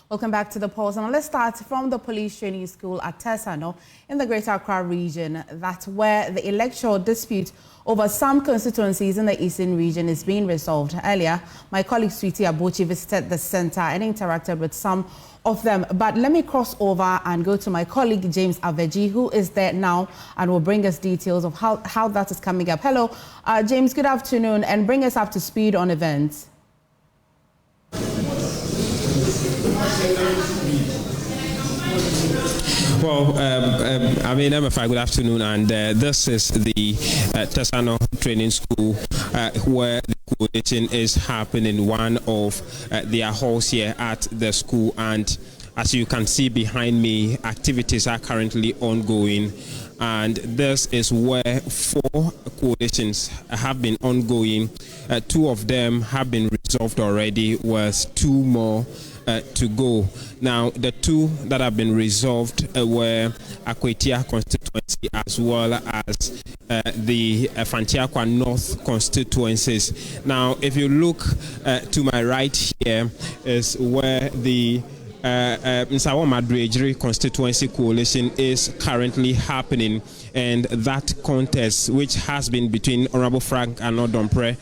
Welcome back to the Pulse. And let's start from the police training school at Tesano in the Greater Accra region. That's where the electoral dispute over some constituencies in the eastern region is being resolved. Earlier, my colleague Sweetie Abochi visited the center and interacted with some of them. But let me cross over and go to my colleague James Aveji, who is there now and will bring us details of how that is coming up. Hello, James, good afternoon, and bring us up to speed on events. Well, good afternoon, and this is the Tesano Training School where the coalition is happening, one of their halls here at the school, and as you can see behind me, activities are currently ongoing, and this is where 4 coalitions have been ongoing. 2 of them have been resolved already, with 2 more to go. Now, the 2 that have been resolved were Akwetia constituency as well as the Fantiakwa North constituencies. Now, if you look to my right here is where the Nsawo Madrejri constituency coalition is currently happening, and that contest, which has been between Honorable Frank Anodompre,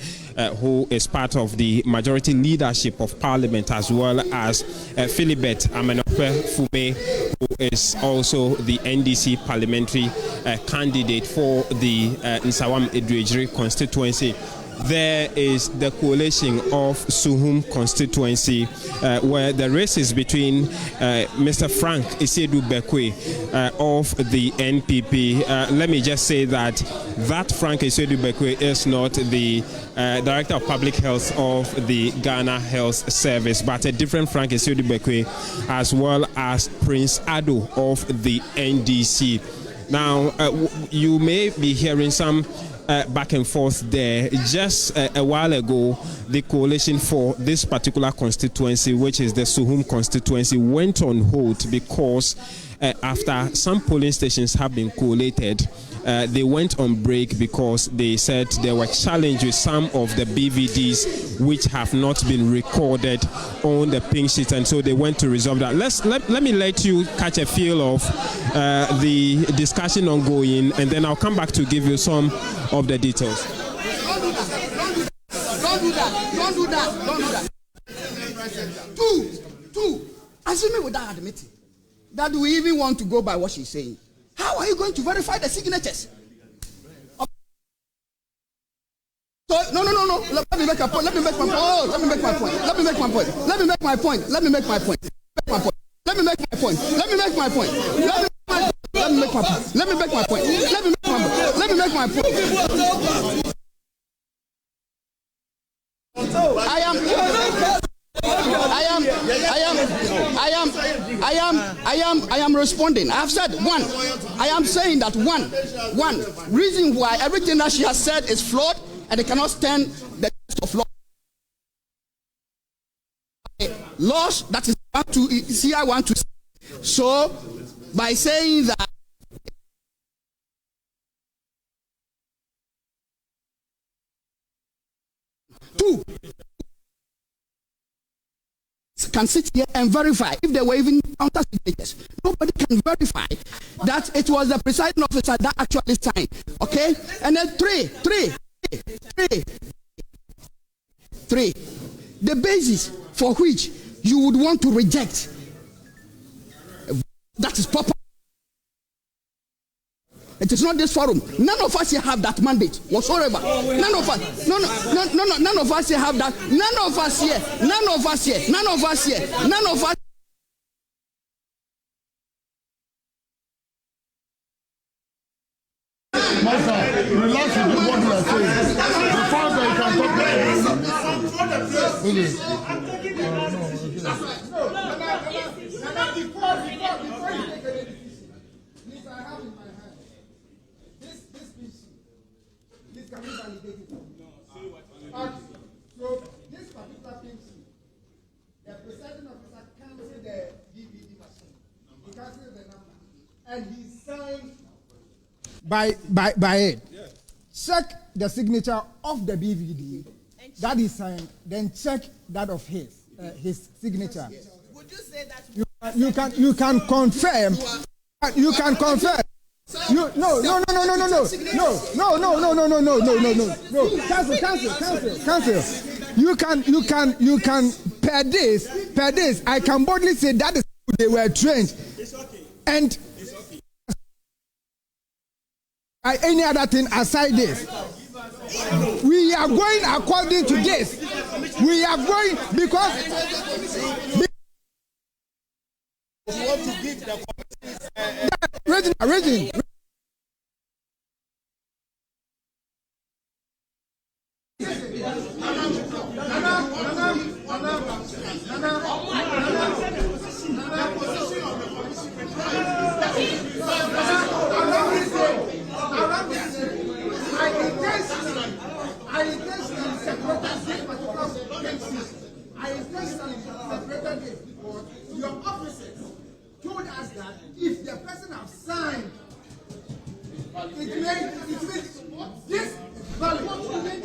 who is part of the majority leadership of Parliament, as well as Philibert Amenope Fume, who is also the NDC parliamentary candidate for the Nsawo Madrejri constituency. There is the coalition of Suhum constituency, where the race is between Mr. Frank Isedu Bekwe of the NPP. Let me just say that Frank Isedu Bekwe is not the Director of Public Health of the Ghana Health Service, but a different Frank Isedu Bekwe, as well as Prince Ado of the NDC. Now, you may be hearing some back and forth there. Just a while ago, the coalition for this particular constituency, which is the Suhum constituency, went on hold because after some polling stations have been collated, they went on break because they said there were challenges with some of the BVDs which have not been recorded on the pink sheet, and so they went to resolve that. Let me let you catch a feel of the discussion ongoing, and then I'll come back to give you some of the details. Don't do that. Two. Assuming without admitting that we even want to go by what she's saying, how are you going to verify the signatures? So, no. Let me make my point. Let me make my point. Let me make my point. I am responding. I have said one. I am saying that one reason why everything that she has said is flawed and they cannot stand the test of law. Laws that is want to see. I want to. So by saying that. Two can sit here and verify if they were even counter signatures. Nobody can verify that it was the presiding officer that actually signed. Okay? And then three. The basis for which you would want to reject that is proper. It is not this forum. None of us here have that mandate whatsoever. None of us. No. None of us here have that. None of us here. Master, relax with what you are saying. The fact that you can Can we validate it? So this particular thing, the presiding officer cancelled the DVD machine. He cancelled the number, and he signed by it. Yeah. Check the signature of the BVD that he signed, then check that of his signature. Yes. You can confirm. You can confirm. No. Cancel. You can per this. I can boldly say that is how they were trained. And any other thing aside this, we are going according to this. We are going because you want to give the Regina. I intentionally separated this because your officers told us that if the person has signed, it means this is valid.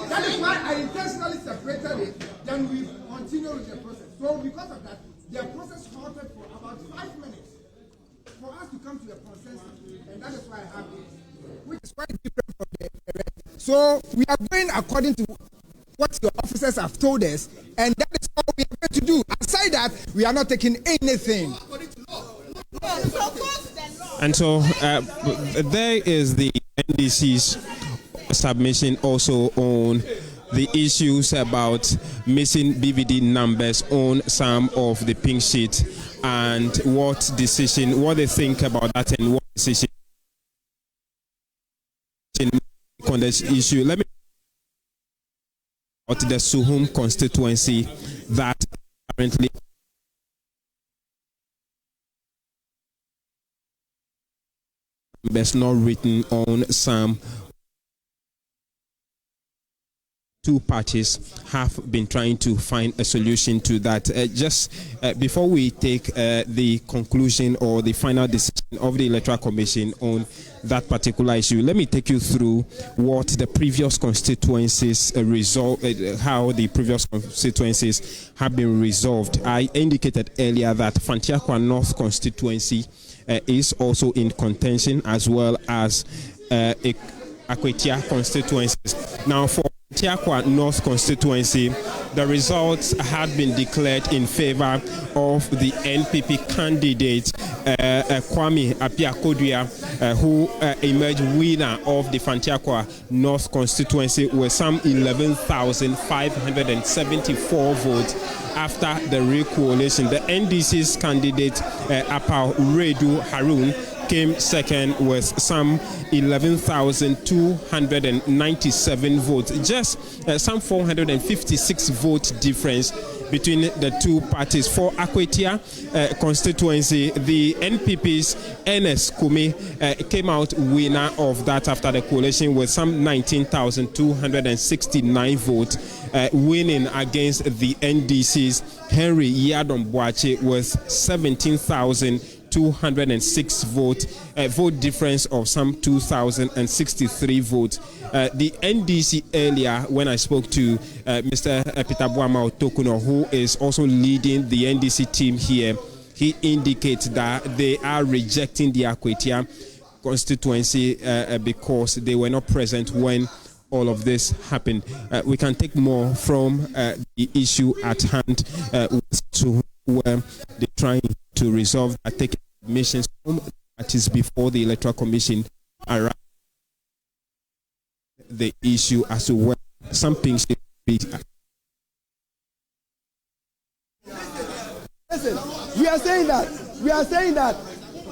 That is why I intentionally separated it. Then we continue with the process. So because of that, the process halted for about 5 minutes for us to come to a consensus, and that is why I have this, which is quite different from the rest. So we are going according to what your officers have told us, and that is what we are going to do. Aside that, we are not taking anything. And so there is the NDC's submission also on the issues about missing BVD numbers on some of the pink sheet, and what they think about that, and what decision on this issue. Let me about the Suhum constituency that currently numbers not written on some. Two parties have been trying to find a solution to that. Before we take the conclusion or the final decision of the Electoral Commission on that particular issue, let me take you through what the previous constituencies how the previous constituencies have been resolved. I indicated earlier that Fantiakwa North constituency is also in contention, as well as Akwetia constituencies. Now, for Tiakwa North constituency, the results had been declared in favor of the NPP candidate Kwame Appiah-Kodua, who emerged winner of the Fantiakwa North constituency with some 11,574 votes after the re-coalition. The NDC's candidate Apau Redu Harun came second with some 11,297 votes. Just some 456 vote difference between the two parties. For Akwetia constituency, the NPP's NS Kumi came out winner of that after the coalition with some 19,269 votes, winning against the NDC's Henry Yadom Boache with 17,206 vote difference of some 2,063 votes. The NDC earlier, when I spoke to Mr. Peter Boama Otokuno, who is also leading the NDC team here, he indicates that they are rejecting the Akwetia constituency because they were not present when all of this happened. We can take more from the issue at hand, to where they're trying to resolve that, take admissions from parties before the Electoral Commission around the issue as to where something should be. Listen, we are saying that.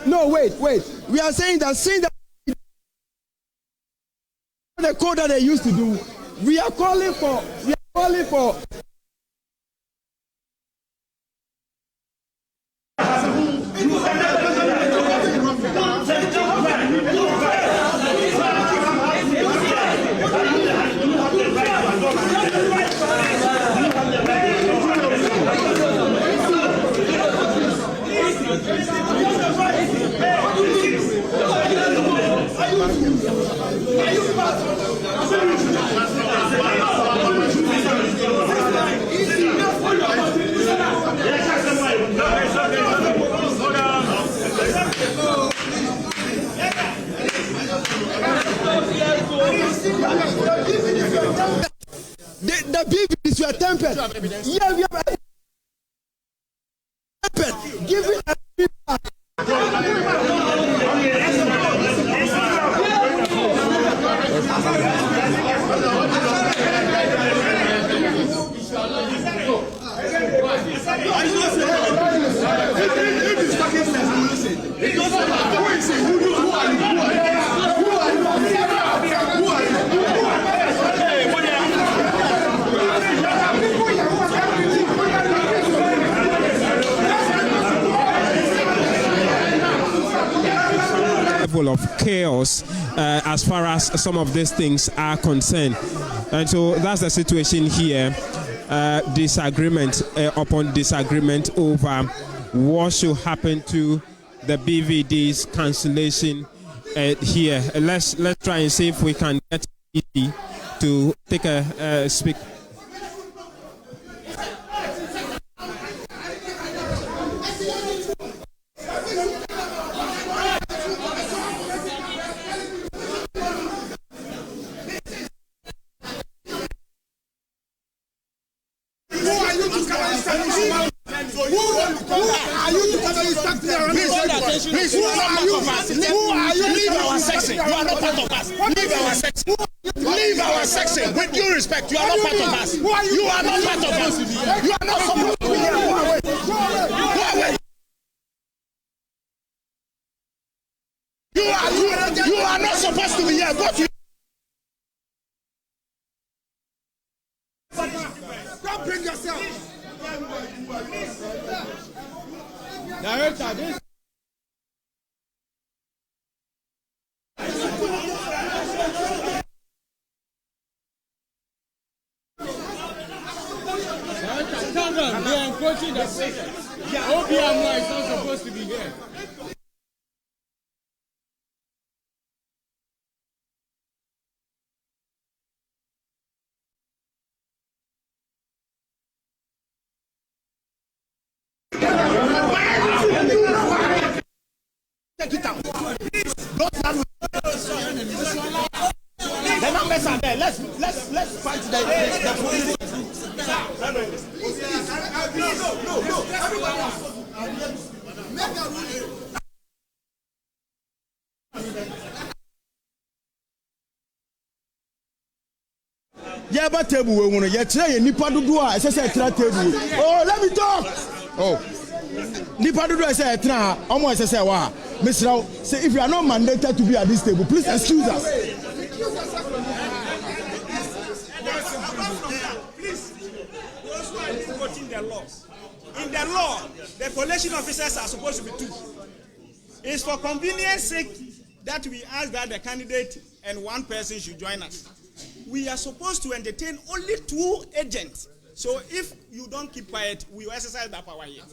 No, wait. We are saying that the code that they used to do, we are calling for. have evidence? Yeah, we have evidence. Give it a of chaos as far as some of these things are concerned, and so that's the situation here. Disagreement upon disagreement over what should happen to the BVD's cancellation here. Let's try and see if we can get ED to take a speak. Leave our section. With due respect, you are not part of us. You are not part of us. You are not supposed to be here. Go away. Go away. You are not supposed to be here. Go to. Don't bring yourself. Director, this. They are encroaching the session. OBM is not supposed to be here. Take it out. Please, don't stand with the numbers are there. Let's fight the police. No. Make a ruling. Yeah, but table we want to get try nipa dodo a say table. Oh, let me talk. Oh. Nipa dodo say etra omo say wa. Mr. Say if you are not mandated to be at this table, please excuse us. The law. In the law, the collation officers are supposed to be 2. It's for convenience sake that we ask that the candidate and one person should join us. We are supposed to entertain only 2 agents. So if you don't keep quiet, we will exercise that power here.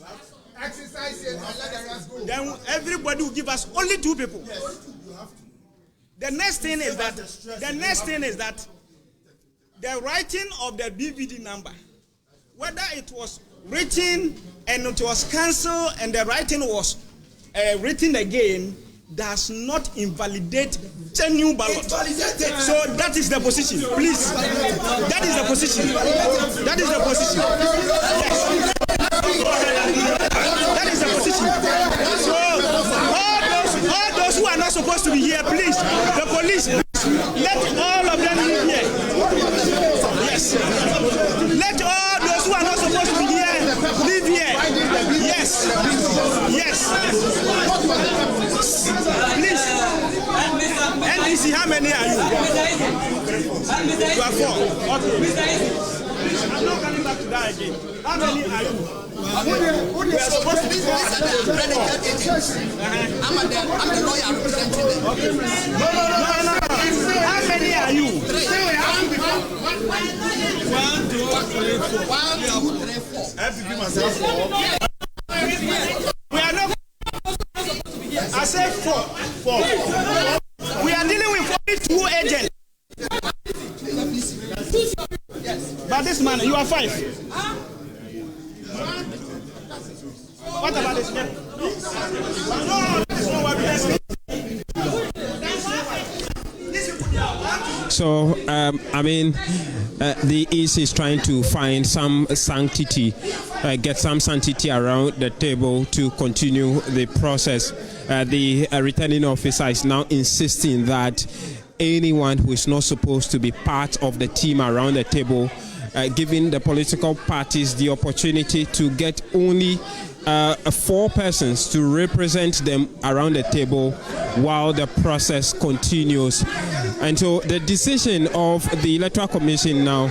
Exercise it and let the rest go. Then everybody will give us only 2 people. Yes, you have to. The next thing is that the writing of the BVD number, whether it was written and it was cancelled and the writing was written again, does not invalidate genuine ballot. So that is the position, please. That is the position. That is the position. Yes. That is the position. So all those who are not supposed to be here, please, the police, let all of them be here. Yes. Let all those who are not supposed to be here live here. Yes. Yes. Please. NDC, how many are you? You are 4. Okay. I'm not coming back to that again. How many are you? We are supposed to be 4. I'm the lawyer representing them. Okay. No. How many are you? 1, 2, 3, 4. I have to give myself 4. We are not. I said 4. We are dealing with only 2 agents. But this man, you are 5. What about this man? No, this is not what we are saying. So the EC is trying to find some sanctity, get some sanctity around the table to continue the process. The returning officer is now insisting that anyone who is not supposed to be part of the team around the table, giving the political parties the opportunity to get only 4 persons to represent them around the table while the process continues. And so the decision of the Electoral Commission now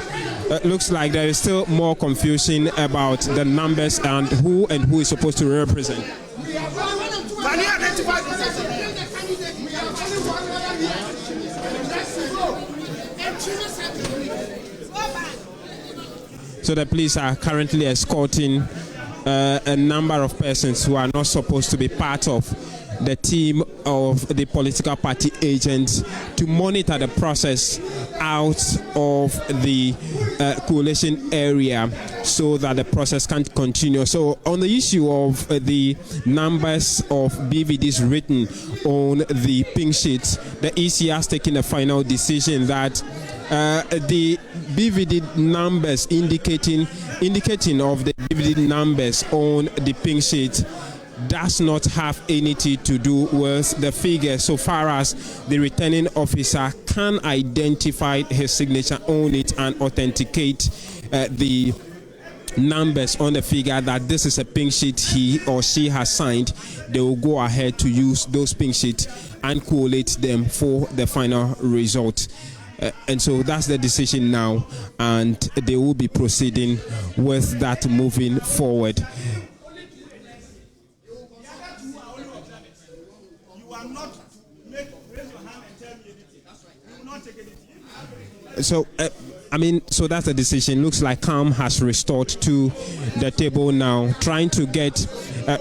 looks like there is still more confusion about the numbers and who is supposed to represent. Can you identify the So the police are currently escorting a number of persons who are not supposed to be part of the team of the political party agents to monitor the process out of the coalition area so that the process can continue. So on the issue of the numbers of BVDs written on the pink sheet, the EC has taken a final decision that the BVD numbers indicating of the BVD numbers on the pink sheet does not have anything to do with the figure so far as the returning officer can identify his signature on it and authenticate the numbers on the figure that this is a pink sheet he or she has signed. They will go ahead to use those pink sheets and collate them for the final result. And so that's the decision now, and they will be proceeding with that moving forward. So, so that's the decision. Looks like calm has restored to the table now, trying to get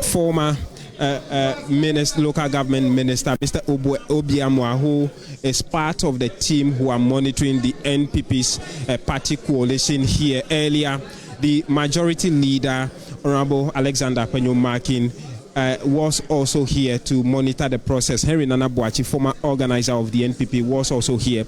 former local government minister, Mr. Obiamwa, who is part of the team who are monitoring the NPP's party coalition here. Earlier, the majority leader, Honorable Alexander Penyo-Markin, was also here to monitor the process. Henry Nana Boachi, former organizer of the NPP, was also here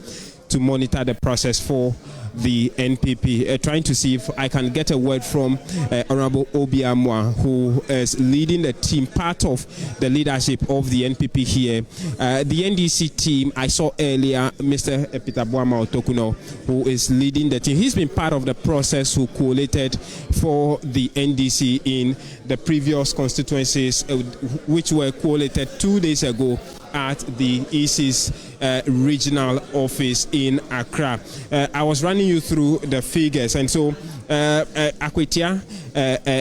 to monitor the process for the NPP. Trying to see if I can get a word from Honorable Obiamwa, who is leading the team, part of the leadership of the NPP here. The NDC team, I saw earlier Mr. Peter Boama Otokuno, who is leading the team. He's been part of the process who collated for the NDC in the previous constituencies, which were collated 2 days ago at the EC's regional office in Accra. I was running you through the figures, and so Akwetia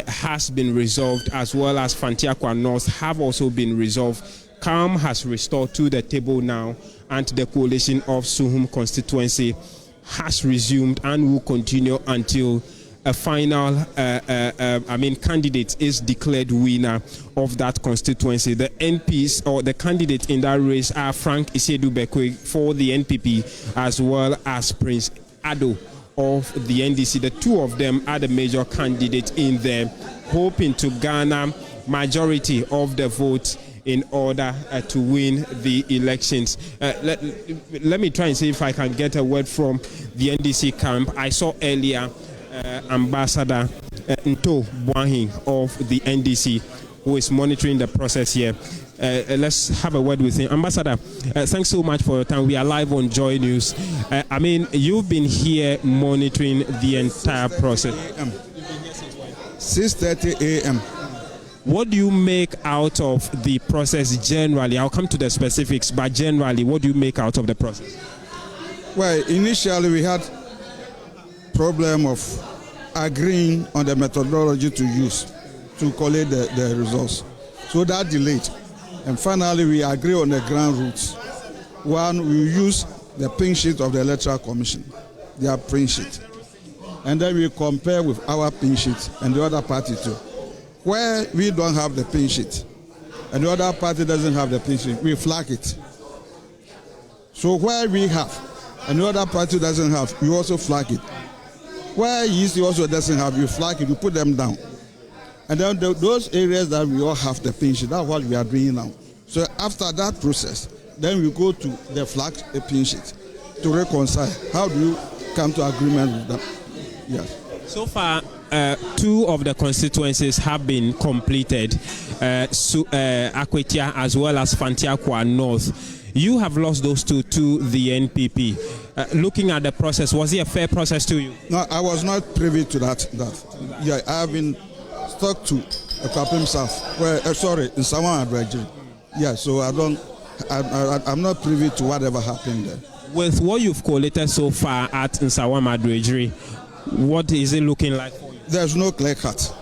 has been resolved, as well as Fantiakwa North have also been resolved. Calm has restored to the table now, and the coalition of Suhum constituency has resumed and will continue until a final candidate is declared winner of that constituency. The NPs or the candidates in that race are Frank Isedu Bekwe for the NPP, as well as Prince Ado of the NDC. The two of them are the major candidates in there, hoping to garner majority of the votes in order to win the elections. Let me try and see if I can get a word from the NDC camp. I saw earlier Ambassador Nto Bwahin of the NDC, who is monitoring the process here. Let's have a word with him. Ambassador, thanks so much for your time. We are live on Joy News. You've been here monitoring the entire process. 6:30 a.m. What do you make out of the process generally? I'll come to the specifics, but generally, what do you make out of the process? Well, initially we had problem of agreeing on the methodology to use to collect the results. So that delayed. And finally we agree on the ground rules. One, we use the pink sheet of the Electoral Commission, their pink sheet. And then we compare with our pink sheet and the other party too. Where we don't have the pink sheet and the other party doesn't have the pink sheet, we flag it. So where we have and the other party doesn't have, you also flag it. Where EC also doesn't have, you flag it, you put them down. And then those areas that we all have the pink sheet, that's what we are doing now. So after that process, then we go to the flag pink sheet. to reconcile. How do you come to agreement with them? Yes. So far, 2 of the constituencies have been completed, Akwetia as well as Fantiakwa North. You have lost those 2 to the NPP. Looking at the process, was it a fair process to you? No, I was not privy to that. Yeah, I have been stuck to Ekwapim South, in Sawan Adrejiri. Yeah, so I'm not privy to whatever happened there. With what you've collated so far at Nsawam Adrejiri, what is it looking like for you? There's no clear cut.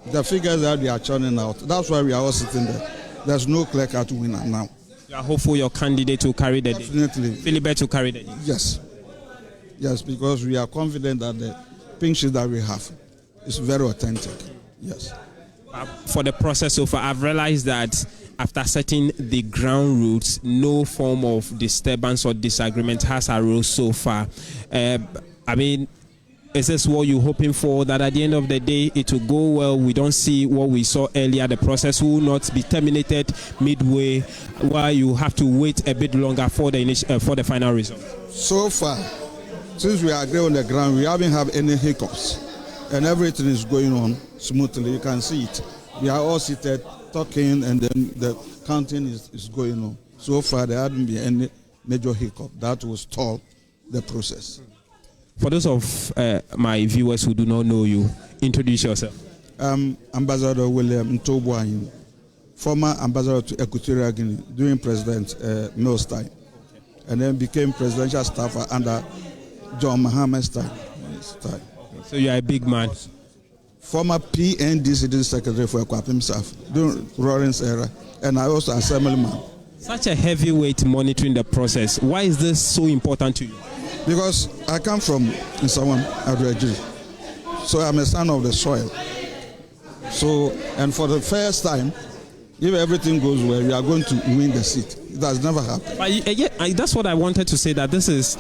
The figures that we are churning out, that's why we are all sitting there. There's no clear cut winner now. You are hopeful your candidate will carry the day? Definitely. Philibert will carry the day? Yes. Yes, because we are confident that the pink sheet that we have is very authentic. Yes. For the process so far, I've realized that after setting the ground roots, no form of disturbance or disagreement has arose so far. I mean, is this what you're hoping for, that at the end of the day it will go well? We don't see what we saw earlier. The process will not be terminated midway, while you have to wait a bit longer for the final result. So far, since we are on the ground, we haven't had any hiccups, and everything is going on smoothly. You can see it. We are all seated talking, and then the counting is going on. So far, there hasn't been any major hiccup that will stall the process. For those of my viewers who do not know you, introduce yourself. Ambassador William Ntobwany, former ambassador to Equatorial Guinea during President Mills' time, and then became presidential staffer under John Mahama's time. So you are a big man. Former PND secretary for Ekwapim South during Lawrence era, and I also assemblyman. Such a heavyweight monitoring the process. Why is this so important to you? Because I come from Nsawam Adrejiri, so I'm a son of the soil. So, and for the first time, if everything goes well, we are going to win the seat. It has never happened. But that's what I wanted to say, that this is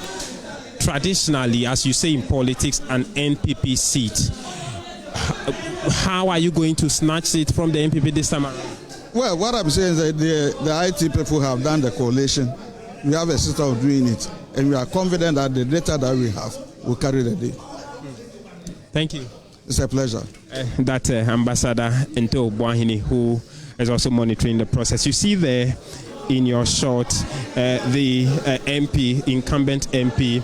traditionally, as you say in politics, an NPP seat. How are you going to snatch it from the NPP this time around? Well, what I'm saying is that the IT people have done the coalition. We have a system of doing it, and we are confident that the data that we have will carry the day. Thank you. It's a pleasure. That Ambassador Nto Bwahini, who is also monitoring the process. You see there in your shot the MP, incumbent MP,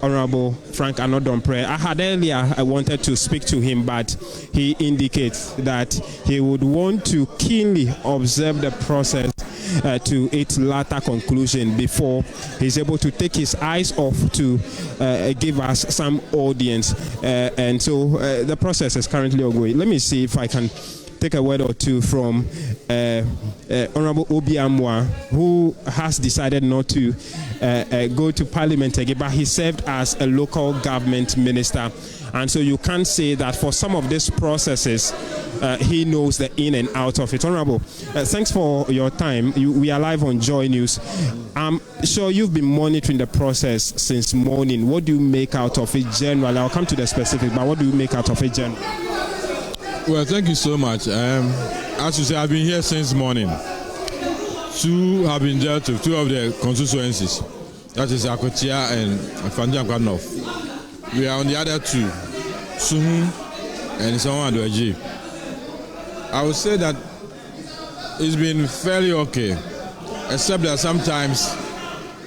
Honorable Frank Anodompre. I had earlier I wanted to speak to him, but he indicates that he would want to keenly observe the process to its latter conclusion before he's able to take his eyes off to give us some audience. And so the process is currently ongoing. Let me see if I can take a word or two from Honorable Obi Amwa, who has decided not to go to Parliament again, but he served as a local government minister. And so you can't say that for some of these processes, he knows the in and out of it. Honorable, thanks for your time. We are live on Joy News. I'm sure you've been monitoring the process since morning. What do you make out of it generally? I'll come to the specific, but what do you make out of it generally? Well, thank you so much. As you say, I've been here since morning. 2 have been dealt with, 2 of the constituencies. That is Akwetia and Fantiakwa North. We are on the other 2, Suhu and Nsawam Adrejiri. I would say that it's been fairly okay, except that sometimes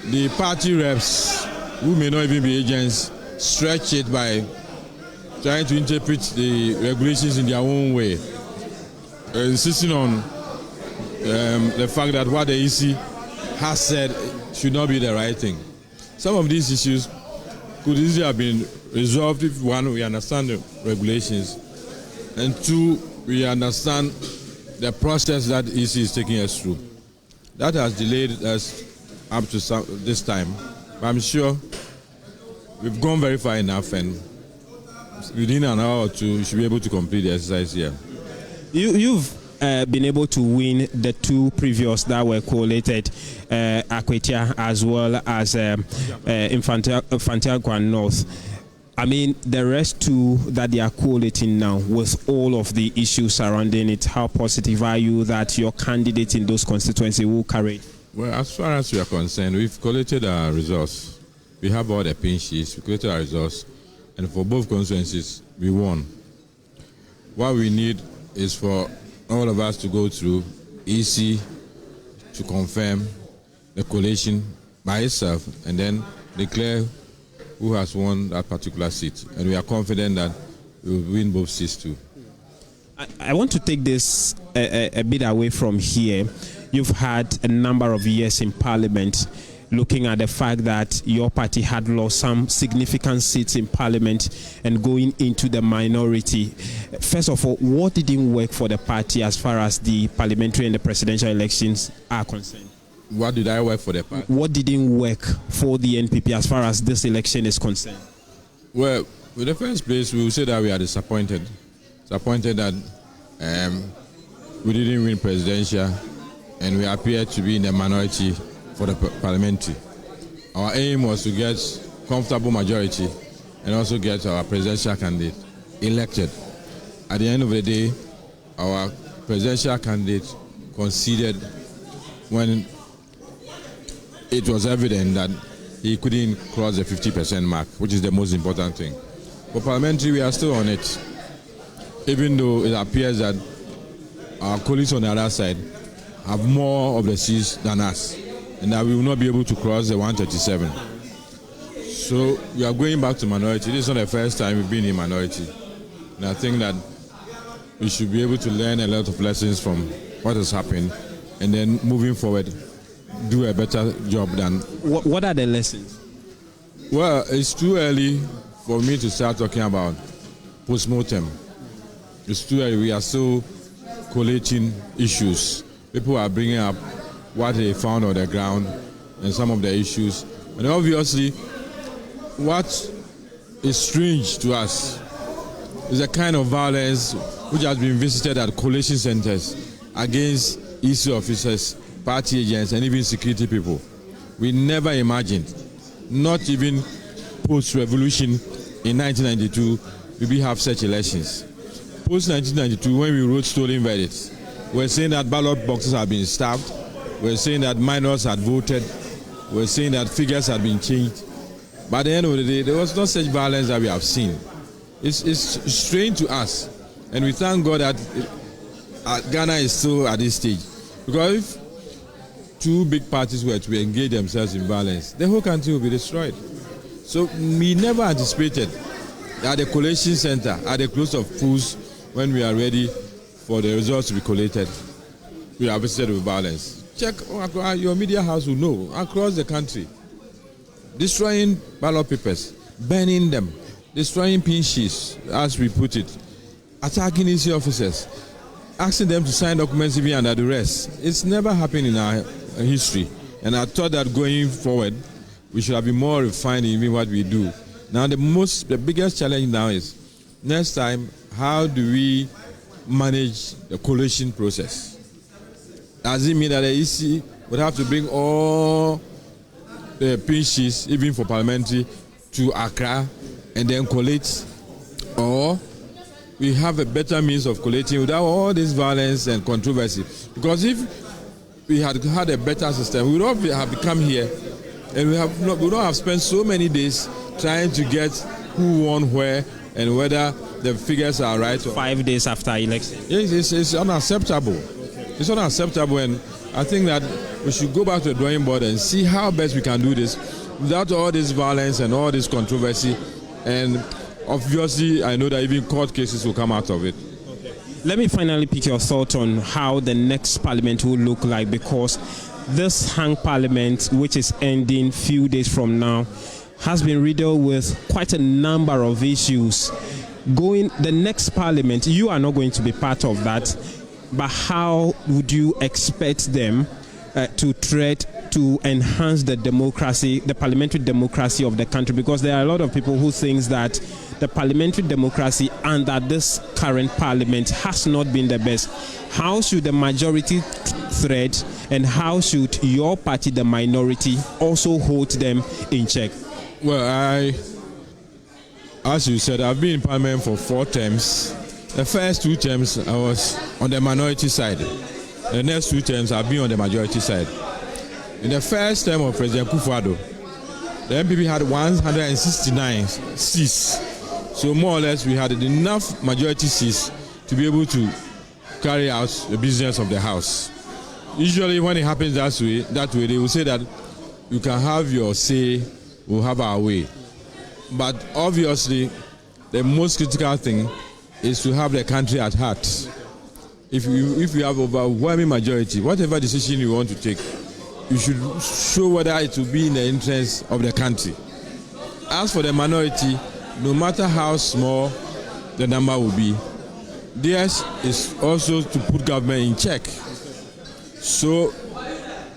the party reps, who may not even be agents, stretch it by trying to interpret the regulations in their own way, insisting on the fact that what the EC has said should not be the right thing. Some of these issues could easily have been resolved if, 1, we understand the regulations, and 2, we understand the process that EC is taking us through. That has delayed us up to this time, but I'm sure we've gone very far enough, and within an hour or 2, you should be able to complete the exercise here. You've been able to win the 2 previous that were collated, Akwetia as well as Fantiakwa North. I mean, the rest 2 that they are collating now, with all of the issues surrounding it, how positive are you that your candidate in those constituencies will carry it? Well, as far as we are concerned, we've collated our results. We have all the pin sheets, we created our results, and for both constituencies, we won. What we need is for all of us to go through EC to confirm the collation by itself and then declare who has won that particular seat. And we are confident that we will win both seats too. I want to take this a bit away from here. You've had a number of years in Parliament, looking at the fact that your party had lost some significant seats in Parliament and going into the minority. First of all, what didn't work for the party as far as the parliamentary and the presidential elections are concerned? What did I work for the party? What didn't work for the NPP as far as this election is concerned? Well, in the first place, we will say that we are disappointed. Disappointed that we didn't win presidential and we appear to be in the minority for the parliamentary. Our aim was to get comfortable majority and also get our presidential candidate elected. At the end of the day, our presidential candidate conceded when it was evident that he couldn't cross the 50% mark, which is the most important thing. For parliamentary, we are still on it, even though it appears that our colleagues on the other side have more of the seats than us, and that we will not be able to cross the 137. So we are going back to minority. This is not the first time we've been in minority. And I think that we should be able to learn a lot of lessons from what has happened, and then moving forward, do a better job than... What are the lessons? Well, it's too early for me to start talking about post-mortem. It's too early. We are still collating issues. People are bringing up what they found on the ground and some of the issues. And obviously, what is strange to us is the kind of violence which has been visited at collation centers against EC officers, party agents, and even security people. We never imagined, not even post-revolution in 1992, we will have such elections. Post-1992, when we wrote stolen verdicts, we're saying that ballot boxes have been stabbed, we're saying that minors had voted, we're saying that figures had been changed. By the end of the day, there was no such violence that we have seen. It's strange to us, and we thank God that Ghana is still at this stage. Because if two big parties were to engage themselves in violence, the whole country will be destroyed. So we never anticipated that the collation center, at the close of polls, when we are ready for the results to be collated, we are visited with violence. Check, your media house will know, across the country, destroying ballot papers, burning them, destroying pin sheets, as we put it, attacking EC officers, asking them to sign documents even under duress. It's never happened in our history. And I thought that going forward, we should have been more refined in even what we do. Now, the biggest challenge now is, next time, how do we manage the collation process? Does it mean that the EC would have to bring all the pin sheets, even for parliamentary, to Accra and then collate? Or we have a better means of collating without all this violence and controversy? Because if we had had a better system, we would not have come here and we would not have spent so many days trying to get who won where and whether the figures are right. 5 days after election. Yes, it's unacceptable. It's unacceptable, and I think that we should go back to the drawing board and see how best we can do this without all this violence and all this controversy. And obviously, I know that even court cases will come out of it. Okay. Let me finally pick your thought on how the next parliament will look like, because this hung parliament, which is ending few days from now, has been riddled with quite a number of issues. The next parliament, you are not going to be part of that, but how would you expect them to tread to enhance the democracy, the parliamentary democracy of the country? Because there are a lot of people who think that the parliamentary democracy under this current parliament has not been the best. How should the majority thread, and how should your party, the minority, also hold them in check? Well, as you said, I've been in parliament for 4 terms. The first 2 terms, I was on the minority side. The next 2 terms, I've been on the majority side. In the first term of President Kufuor, the MPP had 169 seats. So more or less we had enough majority seats to be able to carry out the business of the House. Usually when it happens that way they will say that you can have your say, we'll have our way. But obviously the most critical thing is to have the country at heart. If you have overwhelming majority, whatever decision you want to take, you should show whether it will be in the interest of the country. As for the minority, no matter how small the number will be, theirs is also to put government in check. So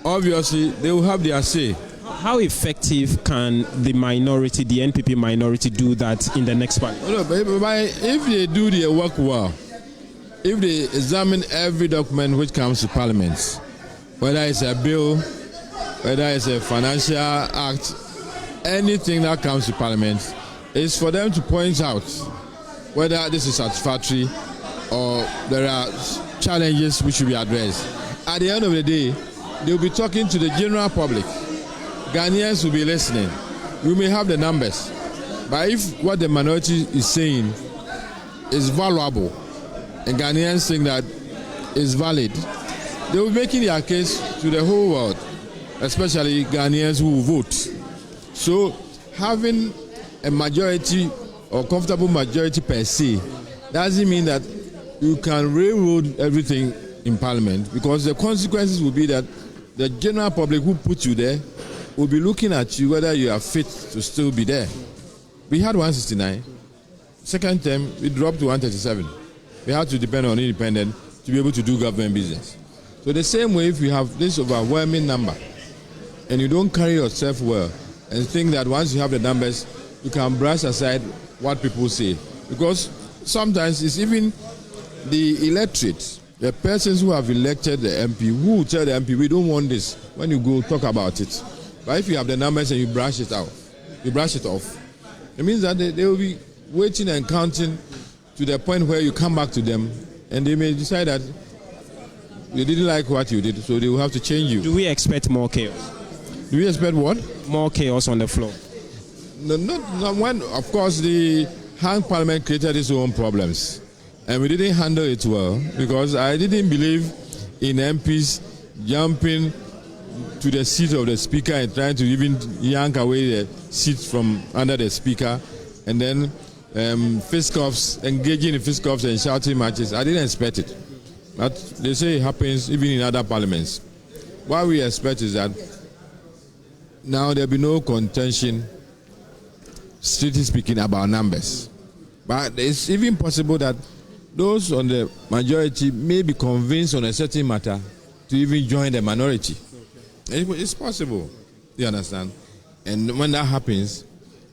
obviously they will have their say. How effective can the minority, the NPP minority, do that in the next parliament? No, but if they do their work well, if they examine every document which comes to parliament, whether it's a bill, whether it's a financial act, anything that comes to parliament, is for them to point out whether this is satisfactory or there are challenges which should be addressed. At the end of the day, they'll be talking to the general public. Ghanaians will be listening. We may have the numbers, but if what the minority is saying is valuable and Ghanaians think that is valid, they will be making their case to the whole world, especially Ghanaians who will vote. So having a majority or comfortable majority per se doesn't mean that you can railroad everything in parliament, because the consequences will be that the general public who put you there will be looking at you whether you are fit to still be there. We had 169. Second term, we dropped to 137. We had to depend on independent to be able to do government business. So the same way, if you have this overwhelming number and you don't carry yourself well and think that once you have the numbers, you can brush aside what people say. Because sometimes it's even the electorate, the persons who have elected the MP, who will tell the MP, we don't want this, when you go talk about it. But if you have the numbers and you brush it off, it means that they will be waiting and counting to the point where you come back to them and they may decide that they didn't like what you did, so they will have to change you. Do we expect more chaos? Do we expect what? More chaos on the floor. No, not when, of course, the hang parliament created its own problems. And we didn't handle it well, because I didn't believe in MPs jumping to the seat of the speaker and trying to even yank away the seat from under the speaker, and then fist-cuffs, engaging in fist-cuffs and shouting matches. I didn't expect it. But they say it happens even in other parliaments. What we expect is that now there'll be no contention, strictly speaking, about numbers. But it's even possible that those on the majority may be convinced on a certain matter to even join the minority. It's possible, you understand? And when that happens,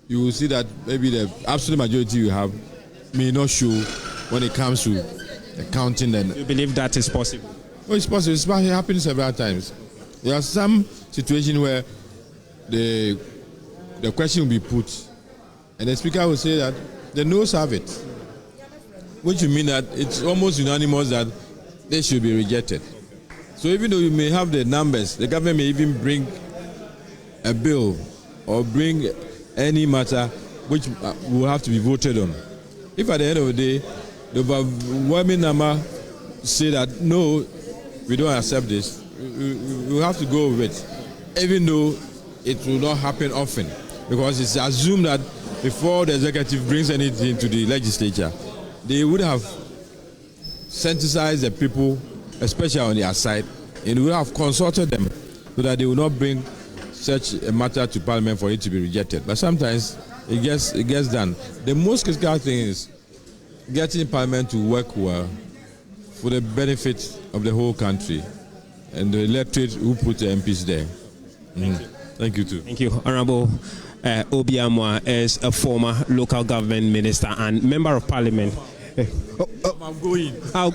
you will see that maybe the absolute majority you have may not show when it comes to counting. You believe that is possible? Oh, it's possible. It happens several times. There are some situations where the question will be put, and the speaker will say that the noes have it, which will mean that it's almost unanimous that they should be rejected. So even though you may have the numbers, the government may even bring a bill or bring any matter which will have to be voted on. If at the end of the day, the overwhelming number say that no, we don't accept this, we have to go with it, even though it will not happen often, because it's assumed that before the executive brings anything to the legislature, they would have sensitized the people, especially on their side, and would have consulted them so that they will not bring such a matter to Parliament for it to be rejected. But sometimes it gets done. The most critical thing is getting Parliament to work well for the benefit of the whole country and the electorate who put the MPs there. Thank you too. Thank you. Honorable Obi Amwa is a former local government minister and member of Parliament. I'm going. I'm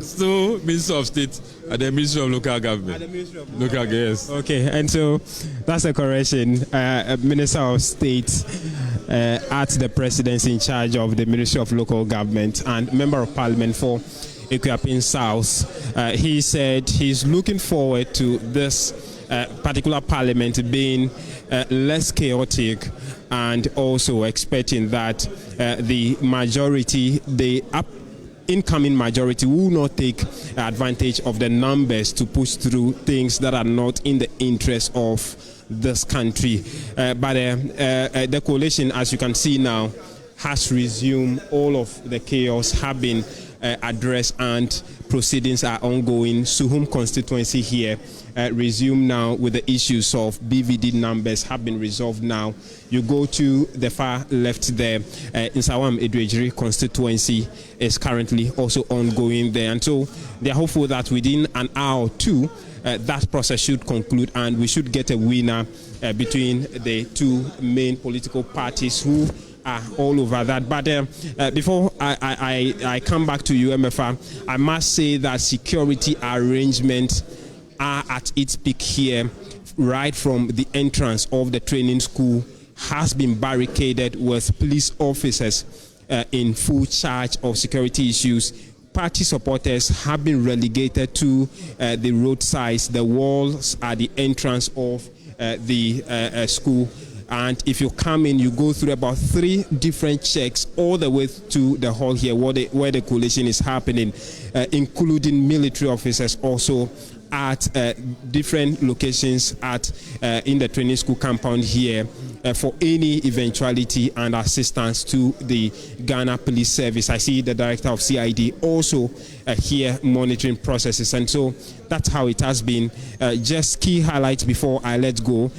still Minister of State at the Ministry of Local Government. Local, yes. Okay, and so that's a correction. Minister of State at the presidency in charge of the Ministry of Local Government and member of Parliament for Ekuapin South. He said he's looking forward to this particular parliament being less chaotic, and also expecting that the majority, the incoming majority, will not take advantage of the numbers to push through things that are not in the interest of this country. But the coalition, as you can see now, has resumed. All of the chaos have been addressed and proceedings are ongoing. Suhum constituency here resume now with the issues of BVD numbers have been resolved now. You go to the far left there, Nsawam Edwejiri constituency is currently also ongoing there. And so they are hopeful that within an hour or two, that process should conclude and we should get a winner between the two main political parties who are all over that. But before I come back to you, MFA, I must say that security arrangements are at its peak here. Right from the entrance of the training school has been barricaded with police officers in full charge of security issues. Party supporters have been relegated to the roadsides, the walls at the entrance of the school. And if you come in, you go through about 3 different checks all the way to the hall here where the collation is happening, including military officers also at different locations in the training school compound here for any eventuality and assistance to the Ghana Police Service. I see the director of CID also here monitoring processes, and so that's how it has been. Just key highlights before I let go.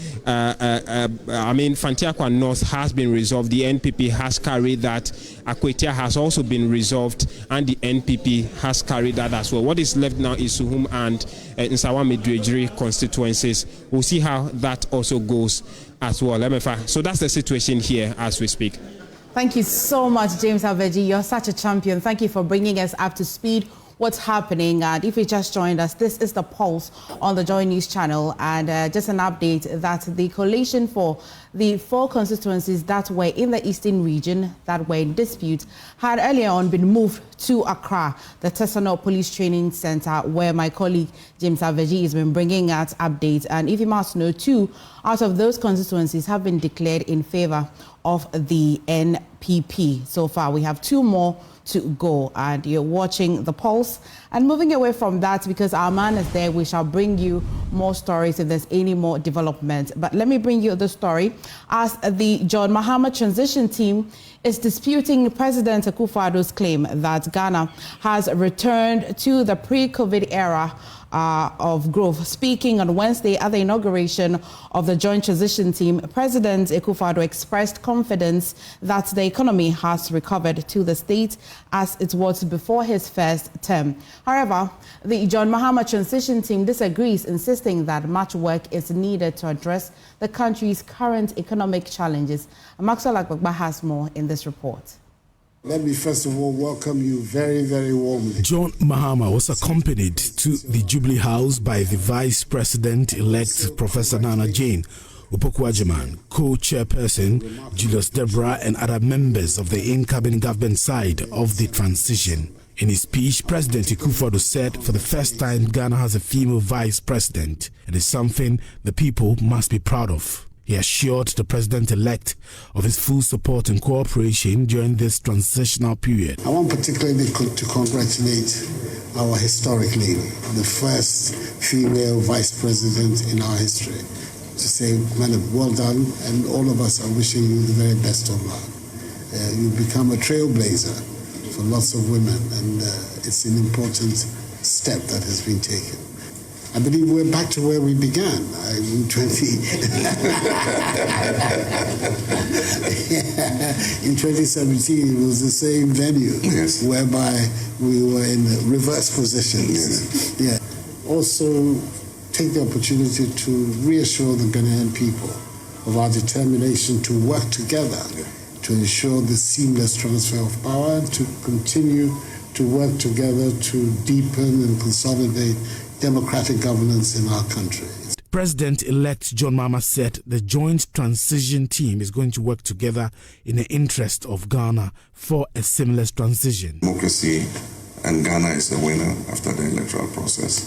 Fantiakwa North has been resolved. The NPP has carried that. Akwetia has also been resolved, and the NPP has carried that as well. What is left now is Suhum and Nsawam Edwejiri constituencies. We'll see how that also goes as well. MFA. So that's the situation here as we speak. Thank you so much, James Aveji. You're such a champion. Thank you for bringing us up to speed what's happening. And if you just joined us, this is the Pulse on the Joy News channel. And just an update that the coalition for the 4 constituencies that were in the Eastern region that were in dispute had earlier on been moved to Accra, the Tesano Police Training Center, where my colleague James Aveji has been bringing us updates. And if you must know, 2 out of those constituencies have been declared in favor of the NPP. So far, we have 2 more to go, and you're watching the Pulse. And moving away from that, because our man is there, we shall bring you more stories if there's any more development. But let me bring you the story. As the John Mahama transition team is disputing President Akufo-Addo's claim that Ghana has returned to the pre-COVID era of growth. Speaking on Wednesday at the inauguration of the joint transition team, President Akufo-Addo expressed confidence that the economy has recovered to the state as it was before his first term. However, the John Mahama transition team disagrees, insisting that much work is needed to address the country's current economic challenges. Maxwell Agbagba has more in this report. Let me first of all welcome you very, very warmly. John Mahama was accompanied to the Jubilee House by the Vice President-elect Professor Nana Jane Opoku-Agyeman, co-chairperson Julius Deborah, and other members of the incoming government side of the transition. In his speech, President Akufo-Addo said for the first time Ghana has a female vice president. It is something the people must be proud of. He assured the president-elect of his full support and cooperation during this transitional period. I want particularly to congratulate our historic lady, the first female vice president in our history. To say, madam, well done, and all of us are wishing you the very best of luck. You've become a trailblazer for lots of women, and it's an important step that has been taken. I believe we're back to where we began in 2017. It was the same venue, yes, whereby we were in reverse positions. Yes. Yeah. Also, take the opportunity to reassure the Ghanaian people of our determination to work together to ensure the seamless transfer of power, to continue to work together to deepen and consolidate democratic governance in our country. President-elect John Mahama said the joint transition team is going to work together in the interest of Ghana for a seamless transition. Democracy, and Ghana is the winner after the electoral process.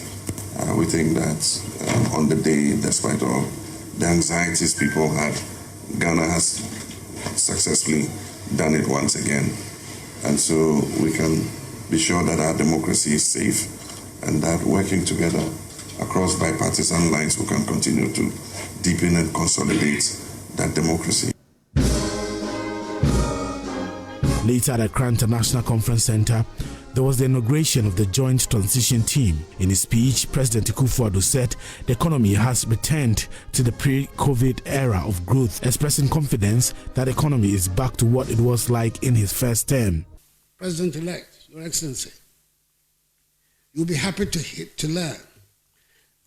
We think that on the day, despite all the anxieties people had, Ghana has successfully done it once again. And so we can be sure that our democracy is safe and that working together across bipartisan lines we can continue to deepen and consolidate that democracy. Later at Accra International Conference Center, there was the inauguration of the Joint Transition Team. In his speech, President Akufo-Addo said the economy has returned to the pre-COVID era of growth, expressing confidence that the economy is back to what it was like in his first term. President-elect, Your Excellency, you'll be happy to learn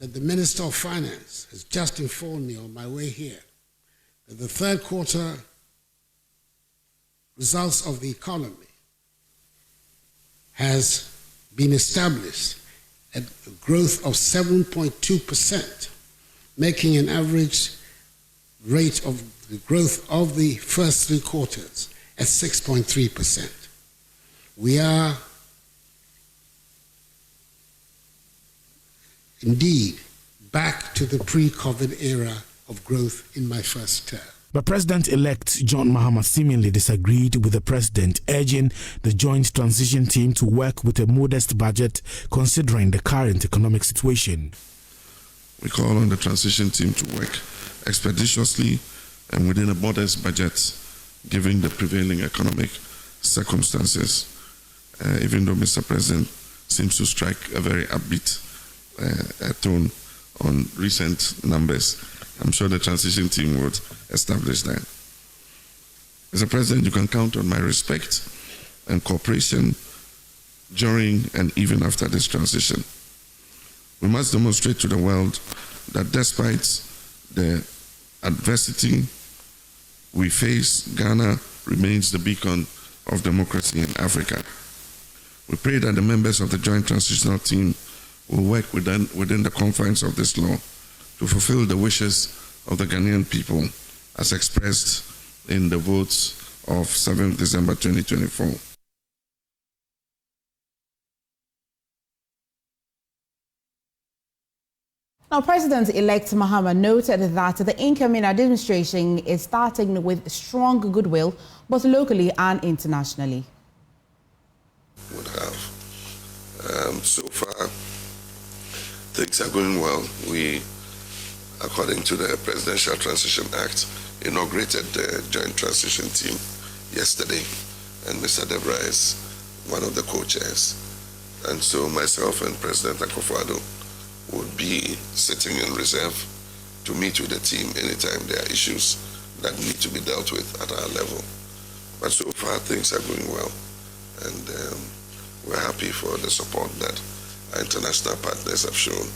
that the Minister of Finance has just informed me on my way here that the third quarter results of the economy has been established at a growth of 7.2%, making an average rate of the growth of the first 3 quarters at 6.3%. We are indeed back to the pre-COVID era of growth in my first term. But President-elect John Mahama seemingly disagreed with the president, urging the Joint Transition Team to work with a modest budget considering the current economic situation. We call on the transition team to work expeditiously and within a modest budget, given the prevailing economic circumstances, even though Mr. President seems to strike a very upbeat tone on recent numbers. I'm sure the transition team would establish that. Mr. President, you can count on my respect and cooperation during and even after this transition. We must demonstrate to the world that despite the adversity we face, Ghana remains the beacon of democracy in Africa. We pray that the members of the Joint Transitional Team will work within the confines of this law to fulfill the wishes of the Ghanaian people as expressed in the votes of 7th December 2024. Now, President-elect Mahama noted that the incoming administration is starting with strong goodwill, both locally and internationally. Would have. So far, things are going well. We, according to the Presidential Transition Act, inaugurated the Joint Transition Team yesterday, and Mr. Deborah is one of the co-chairs. And so myself and President Akufo-Addo would be sitting in reserve to meet with the team anytime there are issues that need to be dealt with at our level. But so far things are going well, and we're happy for the support that our international partners have shown.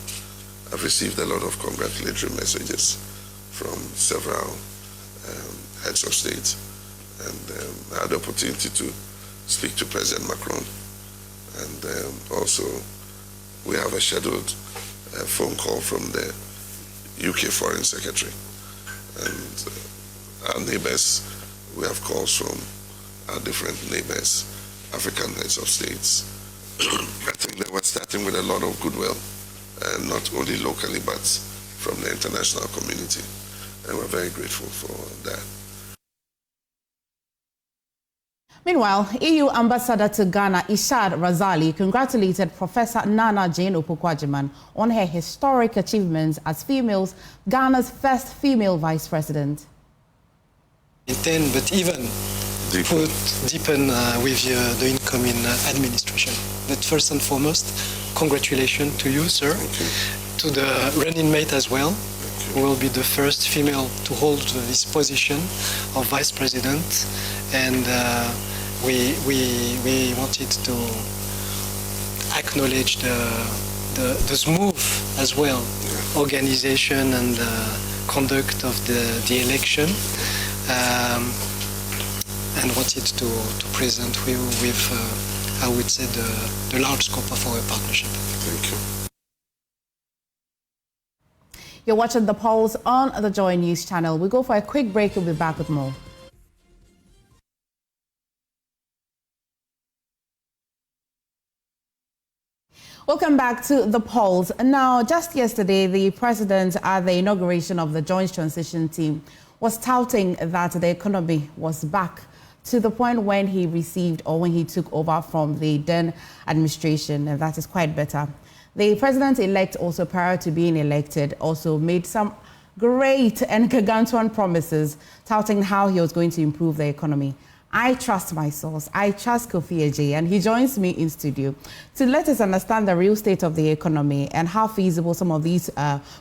I've received a lot of congratulatory messages from several heads of state, and I had the opportunity to speak to President Macron, and also we have a scheduled phone call from the UK Foreign Secretary, and our neighbors, we have calls from our different neighbors, African heads of states. I think that we're starting with a lot of goodwill, not only locally but from the international community, and we're very grateful for that. Meanwhile, EU Ambassador to Ghana, Ishad Razali, congratulated Professor Nana Jane Opoku-Agyeman on her historic achievements as Ghana's first female vice president. But even deepen with the incoming administration. But first and foremost, congratulations to you, sir, to the running mate as well, who will be the first female to hold this position of vice president, and we wanted to acknowledge the smooth as well organization and conduct of the election, and wanted to present you with I would say the large scope of our partnership. Thank you. You're watching The Pulse on the Joy News channel. We go for a quick break. We'll be back with more. Welcome back to the polls. Now, just yesterday, the president at the inauguration of the Joint Transition Team was touting that the economy was back to the point when he received or when he took over from the then administration, and that is quite better. The president-elect also, prior to being elected, also made some great and gargantuan promises touting how he was going to improve the economy. I trust my source. I trust Kofi Eje, and he joins me in studio to let us understand the real state of the economy and how feasible some of these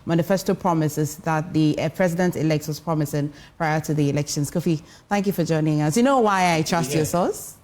manifesto promises that the president-elect was promising prior to the elections. Kofi, thank you for joining us. You know why I trust your source?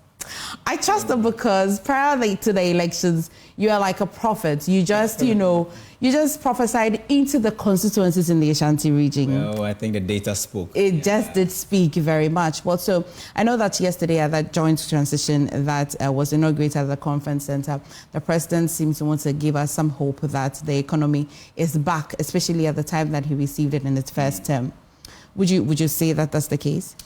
I trust them because prior to the elections, you are like a prophet. You just, you just prophesied into the constituencies in the Ashanti region. Well, I think the data spoke. It just did speak very much. But so I know that yesterday at that joint transition that was inaugurated at the conference center, the president seems to want to give us some hope that the economy is back, especially at the time that he received it in its first term. Would you say that that's the case?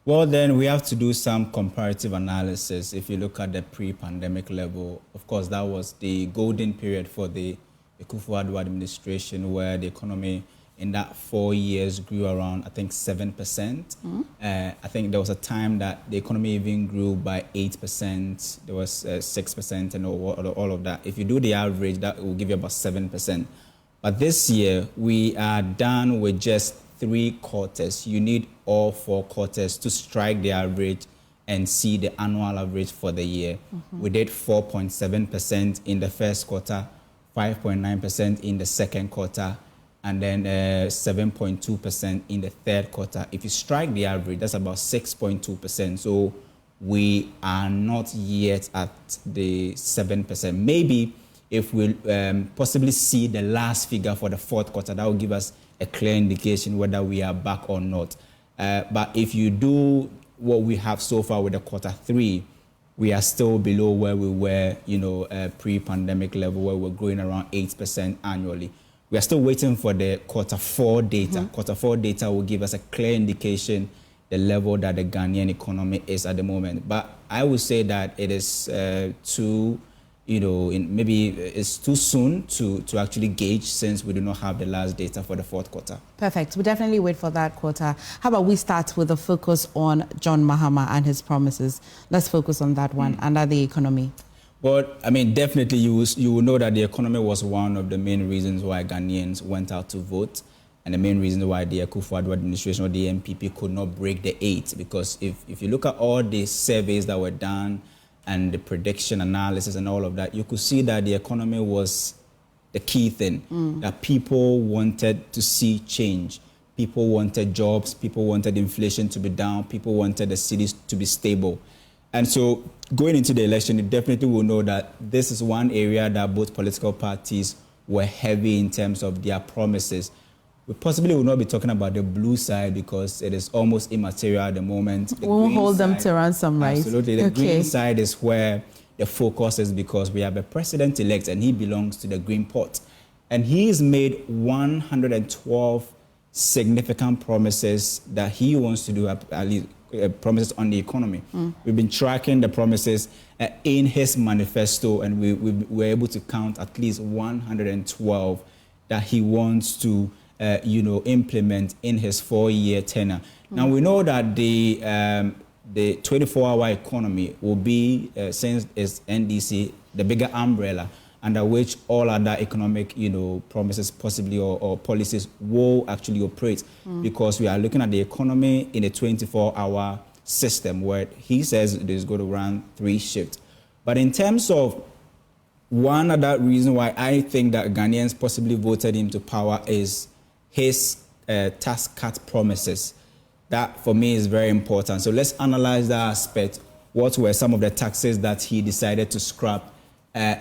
Well, then we have to do some comparative analysis. If you look at the pre-pandemic level, of course, that was the golden period for the Akufo-Addo administration, where the economy in that 4 years grew around, I think, 7%. Mm-hmm. I think there was a time that the economy even grew by 8%. There was 6% and all of that. If you do the average, that will give you about 7%. But this year, we are done with just 3 quarters. You need all 4 quarters to strike the average and see the annual average for the year. Mm-hmm. We did 4.7% in the first quarter, 5.9% in the second quarter, and then 7.2% in the third quarter. If you strike the average, that's about 6.2%. So we are not yet at the 7%. Maybe if we possibly see the last figure for the fourth quarter, that will give us a clear indication whether we are back or not. But if you do what we have so far with the quarter 3, we are still below where we were, pre-pandemic level, where we're growing around 8% annually. We are still waiting for the quarter 4 data. Mm-hmm. Quarter 4 data will give us a clear indication the level that the Ghanaian economy is at the moment. But I would say that it is maybe it's too soon to actually gauge, since we do not have the last data for the fourth quarter. Perfect. We'll definitely wait for that quarter. How about we start with a focus on John Mahama and his promises? Let's focus on that one, under the economy. But, I mean, definitely you will know that the economy was one of the main reasons why Ghanaians went out to vote, and the main reason why the Akufo-Addo administration or the MPP could not break the 8. Because if you look at all the surveys that were done, and the prediction analysis and all of that, you could see that the economy was the key thing, that people wanted to see change. People wanted jobs, people wanted inflation to be down, people wanted the cities to be stable. And so going into the election, you definitely will know that this is one area that both political parties were heavy in terms of their promises. We possibly will not be talking about the blue side because it is almost immaterial at the moment. We'll hold them to ransom, right? Absolutely. The green side is where the focus is, because we have a president-elect and he belongs to the green pot. And he's made 112 significant promises that he wants to do, at least promises on the economy. We've been tracking the promises in his manifesto, and we were able to count at least 112 that he wants to implement in his 4-year tenure. Now, we know that the 24-hour economy will be, since it's NDC, the bigger umbrella under which all other economic, promises possibly or policies will actually operate, because we are looking at the economy in a 24-hour system where he says it is going to run 3 shifts. But in terms of one other reason why I think that Ghanaians possibly voted him to power is his tax cut promises. That, for me, is very important. So let's analyze that aspect. What were some of the taxes that he decided to scrap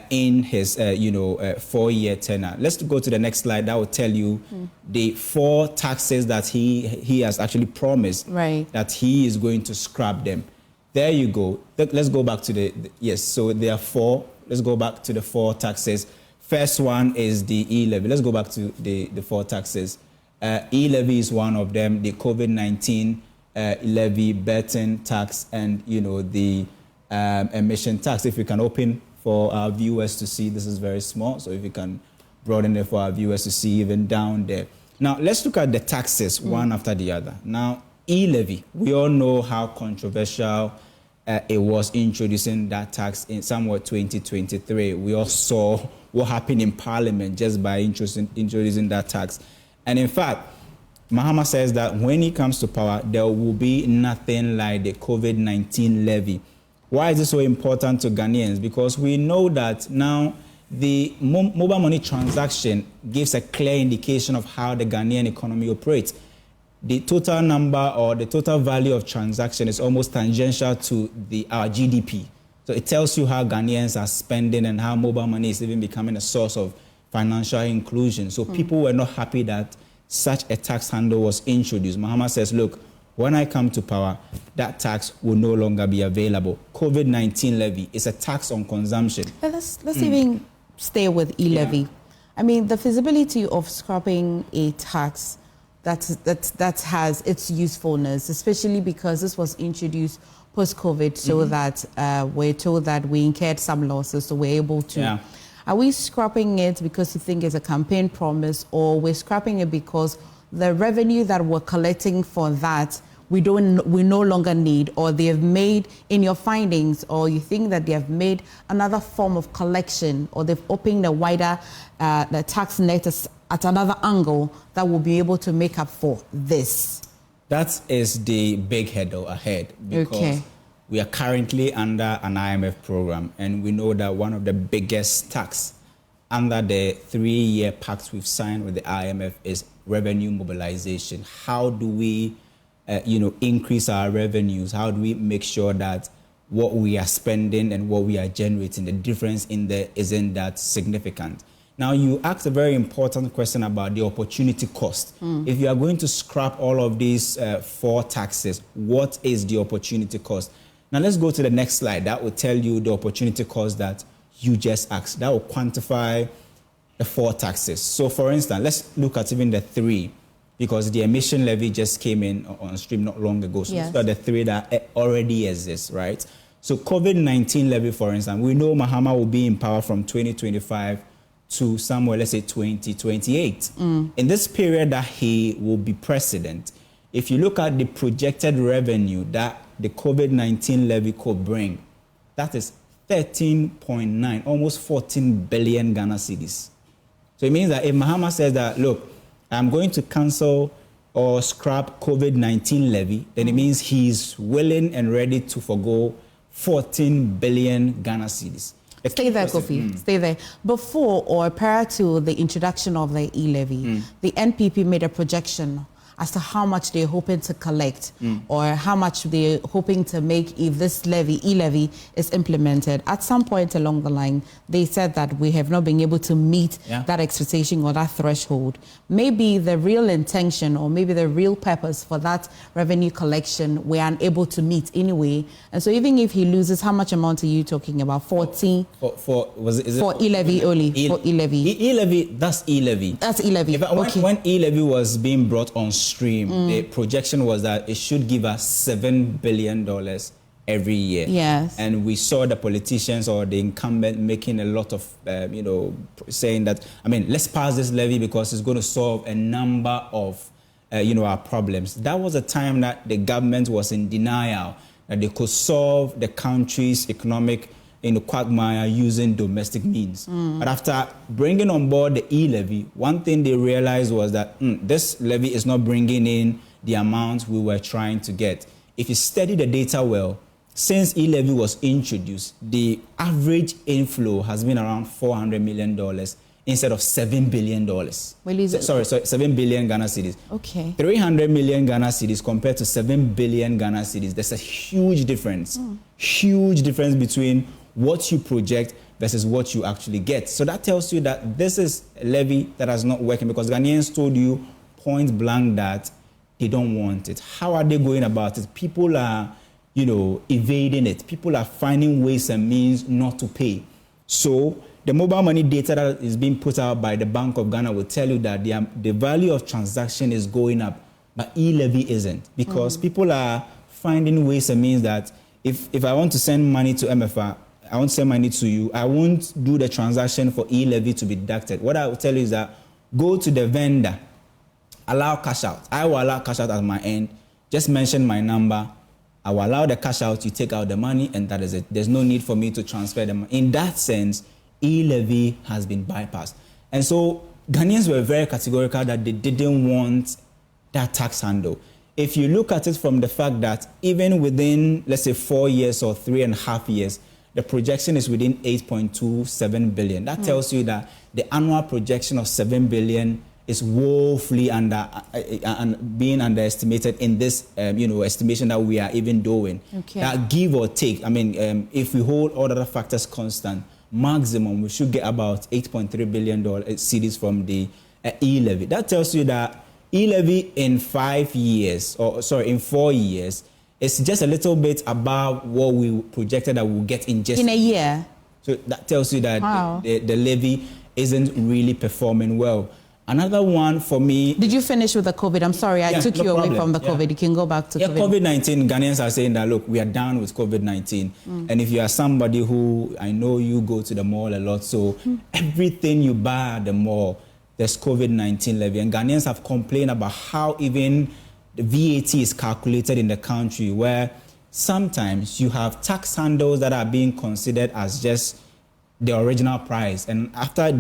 in his, 4-year tenure? Let's go to the next slide. That will tell you the 4 taxes that he has actually promised, right, that he is going to scrap them. There you go. Let's go back to yes, so there are 4. Let's go back to the 4 taxes. First one is the e-levy. Let's go back to the 4 taxes. E-levy is one of them, the COVID-19 levy, betting tax, and, the emission tax. If we can open for our viewers to see. This is very small, so if you can broaden it for our viewers to see even down there. Now, let's look at the taxes one after the other. Now, e-levy, we all know how controversial it was introducing that tax in somewhat 2023. We all saw what happened in Parliament just by introducing that tax. And in fact, Mahama says that when he comes to power, there will be nothing like the COVID-19 levy. Why is this so important to Ghanaians? Because we know that now the mobile money transaction gives a clear indication of how the Ghanaian economy operates. The total number or the total value of transaction is almost tangential to our GDP. So it tells you how Ghanaians are spending and how mobile money is even becoming a source of financial inclusion. So people were not happy that such a tax handle was introduced. Mahama says, look, when I come to power, that tax will no longer be available. COVID-19 levy is a tax on consumption. Let's even stay with e-levy. Yeah. I mean, the feasibility of scrapping a tax that has its usefulness, especially because this was introduced post-COVID, so that we're told that we incurred some losses, so we're able to. Yeah. Are we scrapping it because you think it's a campaign promise, or we're scrapping it because the revenue that we're collecting for that we no longer need, or they have made in your findings, or you think that they have made another form of collection, or they've opened a wider the tax net at another angle that will be able to make up for this? That is the big hurdle ahead, because we are currently under an IMF program, and we know that one of the biggest tax under the 3-year pact we've signed with the IMF is revenue mobilization. How do we increase our revenues? How do we make sure that what we are spending and what we are generating, the difference in there isn't that significant? Now, you asked a very important question about the opportunity cost. If you are going to scrap all of these 4 taxes, what is the opportunity cost? Now, let's go to the next slide. That will tell you the opportunity cost that you just asked. That will quantify the 4 taxes. So, for instance, let's look at even the 3, because the emission levy just came in on stream not long ago. So let's look at the 3 that already exist, right? So COVID-19 levy, for instance, we know Mahama will be in power from 2025 to somewhere, let's say 2028. In this period that he will be president, if you look at the projected revenue that the COVID-19 levy could bring, that is 13.9, almost 14 billion Ghana cedis. So it means that if Mahama says that, look, I'm going to cancel or scrap COVID-19 levy, then it means he's willing and ready to forgo 14 billion Ghana cedis. Stay there, Kofi. Stay there. Before or prior to the introduction of the e-levy, the NPP made a projection as to how much they're hoping to collect or how much they're hoping to make if this e-levy is implemented. At some point along the line, they said that we have not been able to meet that expectation or that threshold. Maybe the real intention or maybe the real purpose for that revenue collection we're unable to meet anyway. And so even if he loses, how much amount are you talking about? 14? For e-levy only? For e-levy. E-levy, that's e-levy. That's e-levy. When e-levy was being brought on stream, the projection was that it should give us $7 billion every year. Yes. And we saw the politicians or the incumbent making a lot of, saying that, let's pass this levy because it's going to solve a number of, our problems. That was a time that the government was in denial that they could solve the country's economic quagmire using domestic means. But after bringing on board the e-levy, one thing they realized was that this levy is not bringing in the amount we were trying to get. If you study the data well, since e-levy was introduced, the average inflow has been around $400 million instead of $7 billion. Sorry, 7 billion Ghana cedis. Okay. 300 million Ghana cedis compared to 7 billion Ghana cedis. There's a huge difference. Huge difference between what you project versus what you actually get. So that tells you that this is a levy that is not working, because Ghanaians told you point blank that they don't want it. How are they going about it? People are, evading it. People are finding ways and means not to pay. So the mobile money data that is being put out by the Bank of Ghana will tell you that the value of transaction is going up, but e-levy isn't, because people are finding ways and means that if I want to send money to MFA, I won't send money to you. I won't do the transaction for e-levy to be deducted. What I will tell you is that go to the vendor, allow cash out. I will allow cash out at my end. Just mention my number. I will allow the cash out. You take out the money, and that is it. There's no need for me to transfer the money. In that sense, e-levy has been bypassed. And so Ghanaians were very categorical that they didn't want that tax handle. If you look at it from the fact that even within, let's say, 4 years or 3.5 years, the projection is within 8.27 billion. That tells you that the annual projection of 7 billion is woefully being underestimated in this, estimation that we are even doing. Okay. That give or take, if we hold all other factors constant, maximum we should get about $8.3 billion cedis from the e-levy. That tells you that e-levy in 4 years, it's just a little bit above what we projected that we'll get in just in a year. So that tells you that the levy isn't really performing well. Another one for me... Did you finish with the COVID? I'm sorry, I took you away from the COVID. You can go back to COVID. COVID-19, Ghanaians are saying that, look, we are done with COVID-19. And if you are somebody who, I know you go to the mall a lot, so everything you buy at the mall, there's COVID-19 levy. And Ghanaians have complained about how even the VAT is calculated in the country, where sometimes you have tax handles that are being considered as just the original price. And after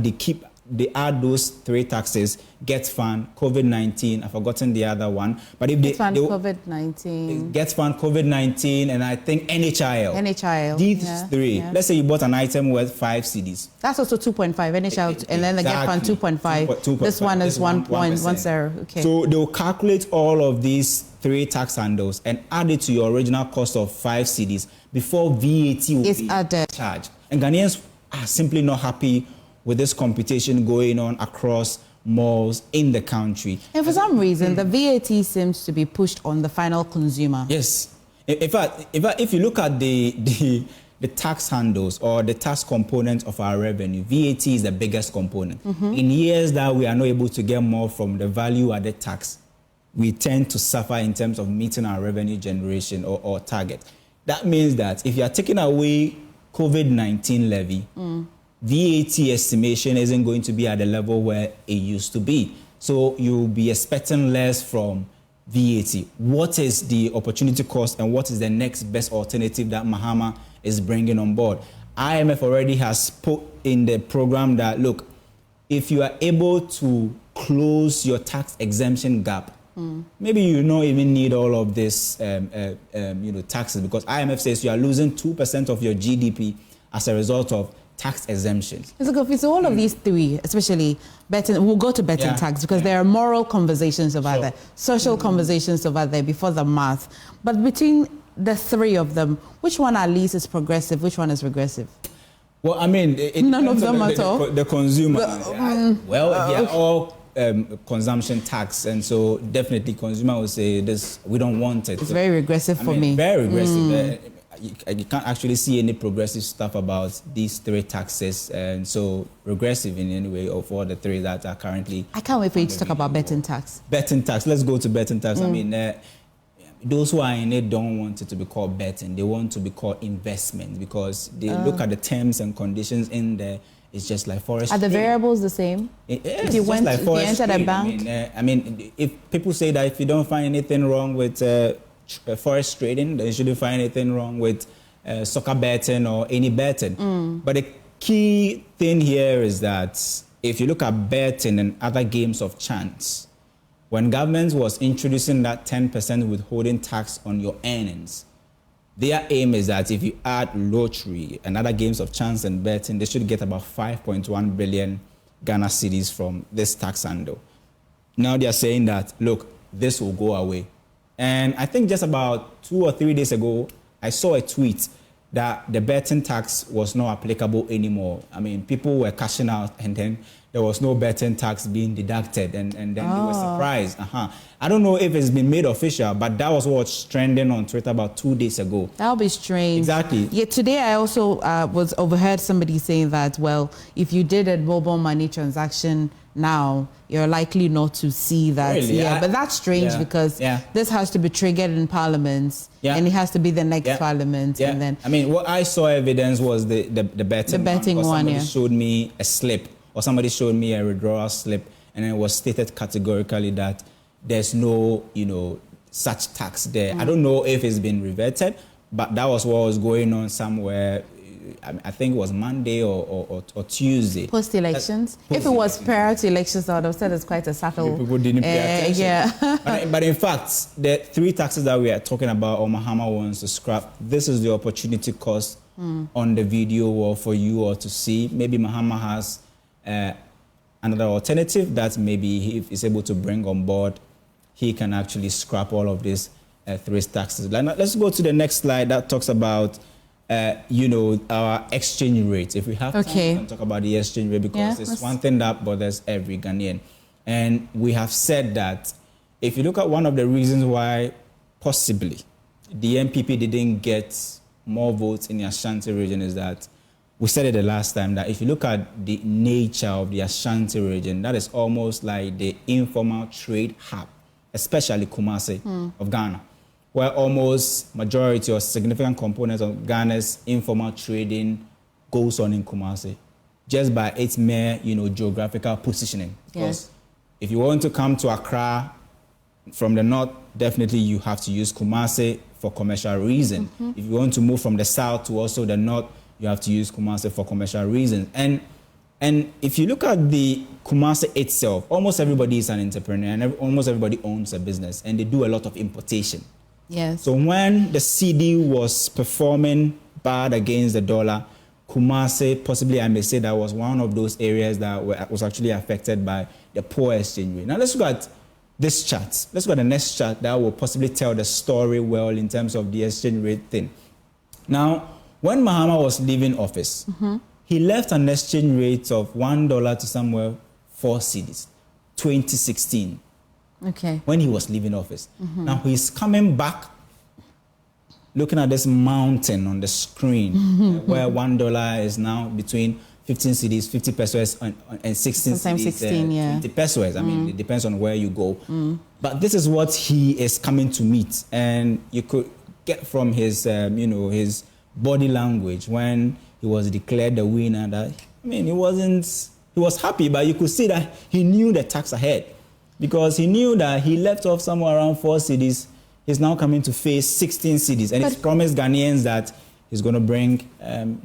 they add those 3 taxes, Get Fund, COVID-19, I've forgotten the other one. But if Get Fund, COVID-19. Get Fund, COVID-19, and I think NHIL. These 3. Yeah. Let's say you bought an item worth 5 cedis. That's also 2.5, NHIL, and then the Get Fund 2.5. This one is 1.10. Okay. So they'll calculate all of these 3 tax handles and add it to your original cost of 5 cedis before VAT will be charged. And Ghanaians are simply not happy with this computation going on across malls in the country. And for some reason, the VAT seems to be pushed on the final consumer. Yes. In fact, if you look at the tax handles or the tax component of our revenue, VAT is the biggest component. In years that we are not able to get more from the value-added tax, we tend to suffer in terms of meeting our revenue generation or target. That means that if you are taking away COVID-19 levy, VAT estimation isn't going to be at the level where it used to be. So you'll be expecting less from VAT. What is the opportunity cost and what is the next best alternative that Mahama is bringing on board? IMF already has put in the program that, look, if you are able to close your tax exemption gap, maybe you don't even need all of this taxes, because IMF says you are losing 2% of your GDP as a result of tax exemptions. So all of these 3, especially betting, we'll go to betting tax because there are moral conversations over there, social conversations over there before the math. But between the 3 of them, which one at least is progressive, which one is regressive? Well, none of them at all. The consumer. They are all consumption tax, and so definitely consumer will say this, we don't want it. It's very regressive for me. Very regressive. You can't actually see any progressive stuff about these 3 taxes, and so regressive in any way of all the 3 that are currently... I can't wait for you to talk about betting tax. Betting tax. Let's go to betting tax. Those who are in it don't want it to be called betting. They want to be called investment, because they look at the terms and conditions in there. It's just like forest. Are the variables the same? If you entered a bank? If people say that if you don't find anything wrong with forest trading, then you shouldn't find anything wrong with soccer betting or any betting. But the key thing here is that if you look at betting and other games of chance, when government was introducing that 10% withholding tax on your earnings, their aim is that if you add lottery and other games of chance and betting, they should get about 5.1 billion Ghana cedis from this tax handle. Now they are saying that, look, this will go away. And I think just about 2 or 3 days ago, I saw a tweet that the betting tax was not applicable anymore. People were cashing out, and then there was no betting tax being deducted, and then they were surprised. I don't know if it's been made official, but that was what's trending on Twitter about 2 days ago. That'll be strange. Exactly. Yeah, today I also was overheard somebody saying that, well, if you did a mobile money transaction now, you're likely not to see that. Really? Yeah, but that's strange because this has to be triggered in Parliament, and it has to be the next Parliament. Yeah. And then I mean, what I saw evidence was the betting one. Somebody showed me a slip, or somebody showed me a withdrawal slip, and it was stated categorically that there's no, such tax there. I don't know if it's been reverted, but that was what was going on somewhere. I think it was Monday or Tuesday. Post-elections? If it was prior to elections, I would have said it's quite a subtle... People didn't pay attention. Yeah. but in fact, the 3 taxes that we are talking about, or Mahama wants to scrap, this is the opportunity cost on the video or for you or to see. Maybe Mahama has another alternative that maybe he is able to bring on board. He can actually scrap all of these 3 taxes. Let's go to the next slide that talks about our exchange rate. If we have time, we can talk about the exchange rate because it's one thing that bothers every Ghanaian. And we have said that if you look at one of the reasons why possibly the MPP didn't get more votes in the Ashanti region is that we said it the last time that if you look at the nature of the Ashanti region, that is almost like the informal trade hub, especially Kumasi of Ghana, where almost majority or significant components of Ghana's informal trading goes on in Kumasi, just by its mere, geographical positioning. Because if you want to come to Accra from the north, definitely you have to use Kumasi for commercial reasons. If you want to move from the south to also the north, you have to use Kumasi for commercial reasons. And if you look at the Kumasi itself, almost everybody is an entrepreneur and almost everybody owns a business, and they do a lot of importation. Yes. So when the CD was performing bad against the dollar, Kumasi, possibly I may say that was one of those areas that was actually affected by the poor exchange rate. Now let's look at this chart. Let's go to the next chart that will possibly tell the story well in terms of the exchange rate thing. Now, when Mahama was leaving office, he left an exchange rate of $1 to somewhere 4 cedis, 2016. Okay. When he was leaving office. Now he's coming back, looking at this mountain on the screen, where $1 is now between 15 cedis, 50 pesos, and 16 Sometimes cedis, 16, 20 pesos. I mean, it depends on where you go. But this is what he is coming to meet, and you could get from his, his body language when he was declared the winner. That he was happy, but you could see that he knew the tax ahead. Because he knew that he left off somewhere around 4 cedis. He's now coming to face 16 cedis. And he's promised Ghanaians that he's going to bring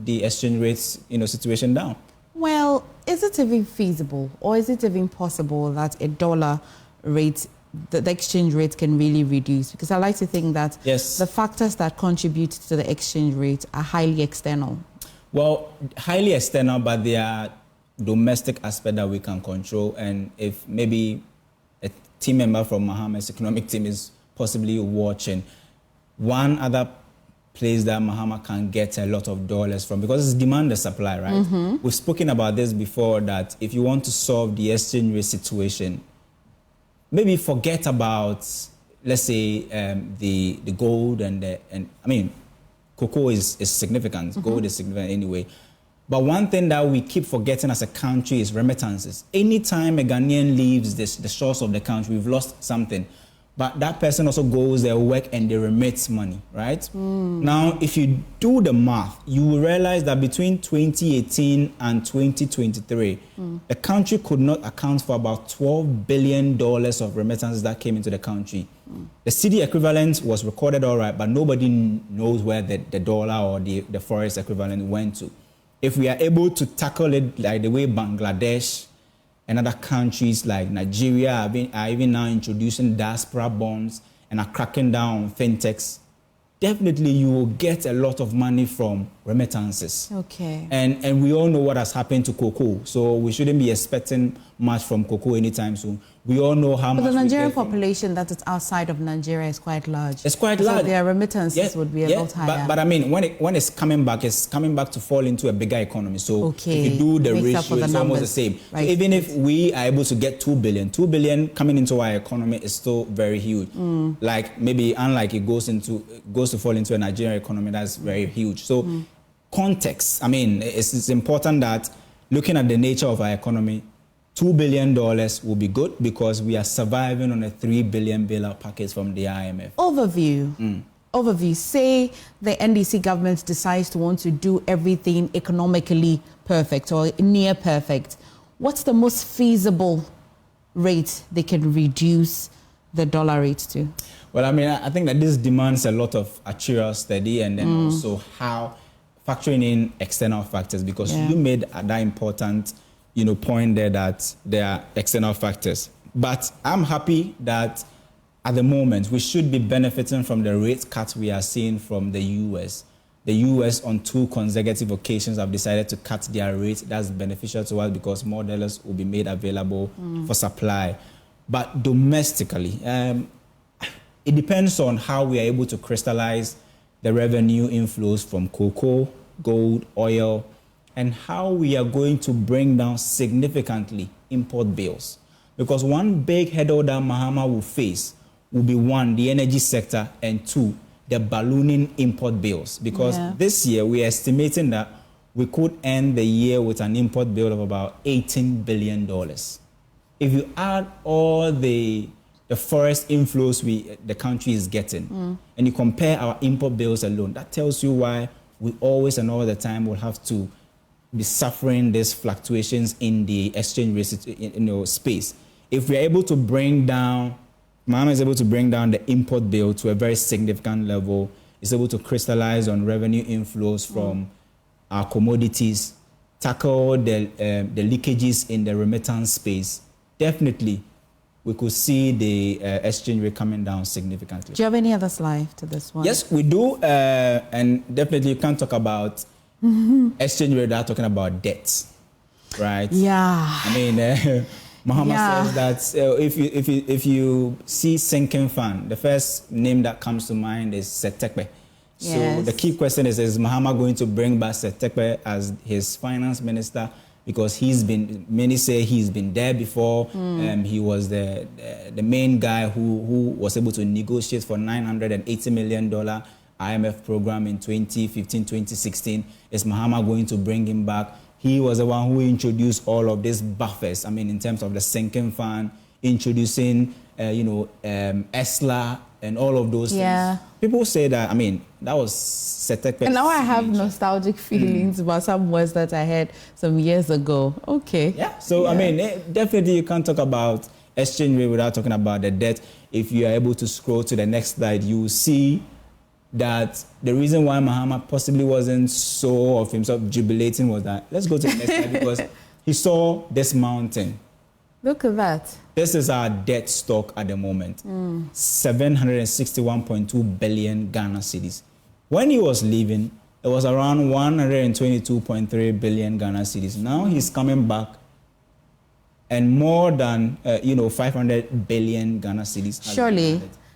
the exchange rates situation down. Well, is it even feasible or is it even possible that a dollar rate, the exchange rate can really reduce? Because I like to think that the factors that contribute to the exchange rate are highly external. Well, highly external, but there are domestic aspects that we can control. And if maybe team member from Mahama's economic team is possibly watching, one other place that Mahama can get a lot of dollars from, because it's demand and supply, right? We've spoken about this before, that if you want to solve the exchange rate situation, maybe forget about, let's say, the gold and cocoa is significant. Gold is significant anyway. But one thing that we keep forgetting as a country is remittances. Anytime a Ghanaian leaves the shores of the country, we've lost something. But that person also goes there, work, and they remit money, right? Now, if you do the math, you will realize that between 2018 and 2023, the country could not account for about $12 billion of remittances that came into the country. The CD equivalent was recorded all right, but nobody knows where the dollar or the forex equivalent went to. If we are able to tackle it like the way Bangladesh and other countries like Nigeria are even now introducing diaspora bonds and are cracking down on fintechs, definitely you will get a lot of money from remittances. Okay. And we all know what has happened to cocoa, so we shouldn't be expecting much from cocoa anytime soon. We all know how much. But the Nigerian population that is outside of Nigeria is quite large. It's quite large. So their remittances would be a lot higher. But I mean, when it's coming back to fall into a bigger economy. So if you do the ratio, it's almost the same. Right. So even if we are able to get 2 billion coming into our economy is still very huge. Like maybe unlike it goes to fall into a Nigerian economy, that's very huge. So context, I mean, it's important that looking at the nature of our economy, $2 billion will be good because we are surviving on a $3 billion bailout package from the IMF. Overview. Say the NDC government decides to want to do everything economically perfect or near perfect. What's the most feasible rate they can reduce the dollar rate to? Well, I mean, I think that this demands a lot of actuarial study and then also how factoring in external factors, because you made that important, point there that there are external factors. But I'm happy that at the moment we should be benefiting from the rate cuts we are seeing from the U.S. The U.S. on 2 consecutive occasions have decided to cut their rate. That's beneficial to us because more dollars will be made available for supply. But domestically, it depends on how we are able to crystallize the revenue inflows from cocoa, gold, oil, and how we are going to bring down significantly import bills. Because one big hurdle that Mahama will face will be 1, the energy sector, and 2, the ballooning import bills. Because this year we are estimating that we could end the year with an import bill of about $18 billion. If you add all the forest inflows the country is getting, and you compare our import bills alone, that tells you why we always and all the time will have to be suffering these fluctuations in the exchange rate space. If we're able to bring down, Mahama is able to bring down the import bill to a very significant level, is able to crystallize on revenue inflows from our commodities, tackle the leakages in the remittance space, definitely we could see the exchange rate coming down significantly. Do you have any other slide to this one? Yes, we do. And definitely you can't talk about exchange rate without talking about debt, right? Yeah. I mean, Mahama says that if you see sinking fund, the first name that comes to mind is Setekpe. So the key question is Mahama going to bring back Setekpe as his finance minister? Because many say he's been there before. He was the main guy who was able to negotiate for $980 million IMF program in 2015, 2016. Is Mahama going to bring him back? He was the one who introduced all of these buffers. I mean, in terms of the sinking fund, introducing, ESLA and all of those things. People say that, I mean, that was Setekpe. And now I have nostalgic feelings about some words that I heard some years ago. Okay. Yeah. So, I mean, definitely you can't talk about exchange rate without talking about the debt. If you are able to scroll to the next slide, you will see that the reason why Mahama possibly wasn't so of himself jubilating was that, let's go to the next slide, because he saw this mountain. Look at that. This is our debt stock at the moment. 761.2 billion Ghana cedis. When he was leaving, it was around 122.3 billion Ghana cedis. Now he's coming back and more than 500 billion Ghana cedis.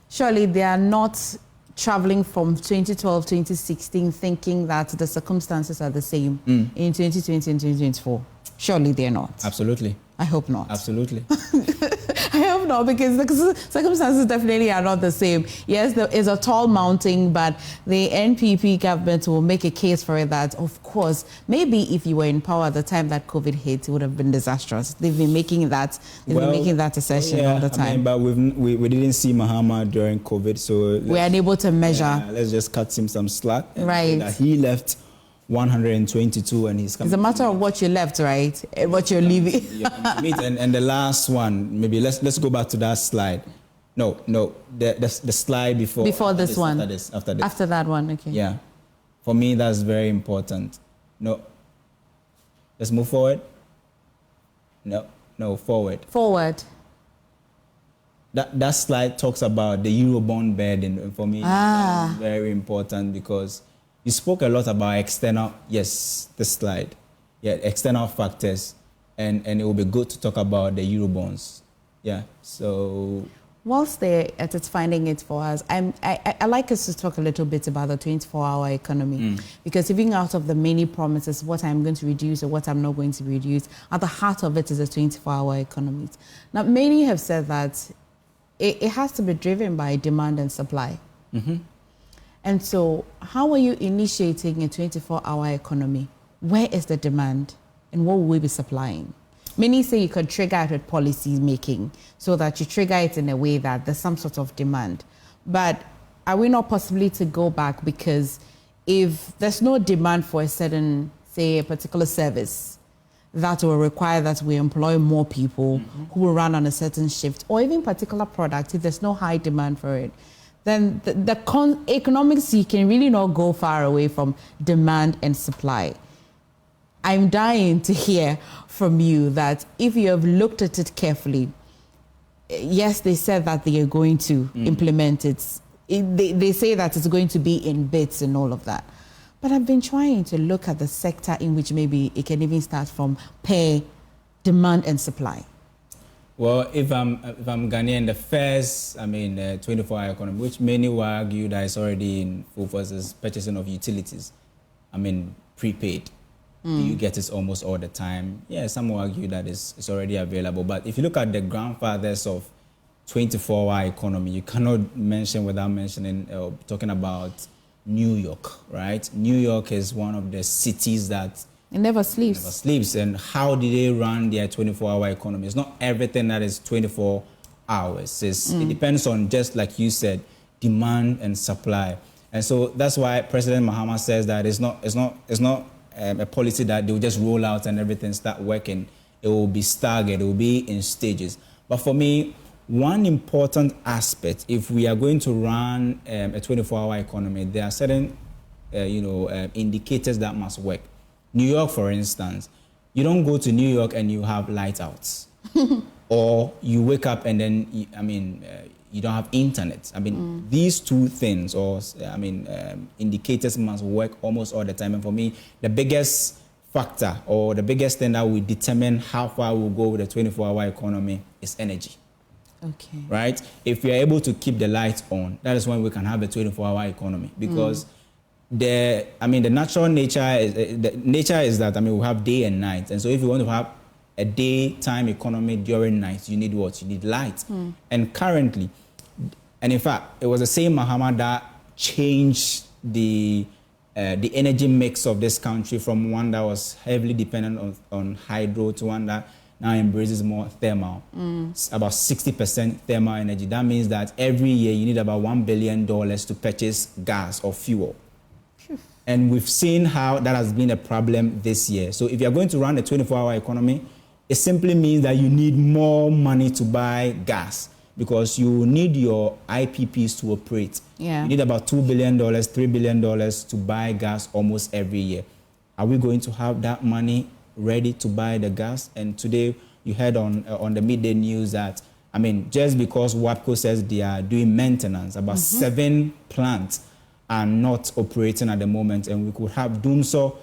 Surely they are not traveling from 2012 to 2016 thinking that the circumstances are the same in 2020 and 2024. Surely they're not. Absolutely. I hope not. Absolutely. I hope not, because the circumstances definitely are not the same. Yes, there is a tall mountain, but the NPP government will make a case for it that, of course, maybe if you were in power at the time that COVID hit, it would have been disastrous. They've been making that assertion all the time. I mean, but we didn't see Mahama during COVID, so we're unable to measure. Let's just cut him some slack. Right. That he left 122 and he's coming. It's a matter of what you left, right? And what you're leaving. and the last one, maybe let's go back to that slide. No, the slide before. Before this one. After this. After that one, okay. Yeah. For me, that's very important. No. Let's move forward. No, forward. Forward. That slide talks about the Eurobond burden, and for me, it's very important because you spoke a lot about external, this slide, external factors, and it will be good to talk about the Eurobonds. Yeah, so. Whilst they're at it finding it for us, I like us to talk a little bit about the 24-hour economy, because even out of the many promises, what I'm going to reduce or what I'm not going to reduce, at the heart of it is a 24-hour economy. Now, many have said that it has to be driven by demand and supply. And so how are you initiating a 24-hour economy? Where is the demand and what will we be supplying? Many say you could trigger it with policy making so that you trigger it in a way that there's some sort of demand. But are we not possibly to go back, because if there's no demand for a certain, say, a particular service, that will require that we employ more people who will run on a certain shift, or even particular product, if there's no high demand for it, then the economics, you can really not go far away from demand and supply. I'm dying to hear from you that if you have looked at it carefully, yes, they said that they are going to implement it. They say that it's going to be in bits and all of that. But I've been trying to look at the sector in which maybe it can even start from pay, demand and supply. Well, if I'm Ghanaian, the first, 24-hour economy, which many will argue that it's already in full force, is purchasing of utilities. Prepaid. You get it almost all the time. Yeah, some will argue that it's already available. But if you look at the grandfathers of 24-hour economy, you cannot mention without mentioning, talking about New York, right? New York is one of the cities that it never sleeps. Never sleeps. And how do they run their 24-hour economy? It's not everything that is 24 hours. It depends on, just like you said, demand and supply. And so that's why President Mahama says that it's not a policy that they'll just roll out and everything start working. It will be staggered. It will be in stages. But for me, one important aspect, if we are going to run a 24-hour economy, there are certain indicators that must work. New York, for instance, you don't go to New York and you have light outs. Or you wake up and then, you don't have internet. These two things, indicators must work almost all the time. And for me, the biggest factor or the biggest thing that will determine how far we'll go with the 24-hour economy is energy. Okay. Right? If we are able to keep the lights on, that is when we can have a 24-hour economy. Because the natural nature is that we have day and night. And so if you want to have a daytime economy during night, you need what? You need light. And currently, and in fact, it was the same Mahama that changed the energy mix of this country from one that was heavily dependent on hydro to one that now embraces more thermal. It's about 60% thermal energy. That means that every year you need about $1 billion to purchase gas or fuel. And we've seen how that has been a problem this year. So if you're going to run a 24-hour economy, it simply means that you need more money to buy gas, because you need your IPPs to operate. Yeah. You need about $2 billion, $3 billion to buy gas almost every year. Are we going to have that money ready to buy the gas? And today you heard on the midday news that, just because WAPCO says they are doing maintenance, about 7 plants are not operating at the moment, and we could have Doomso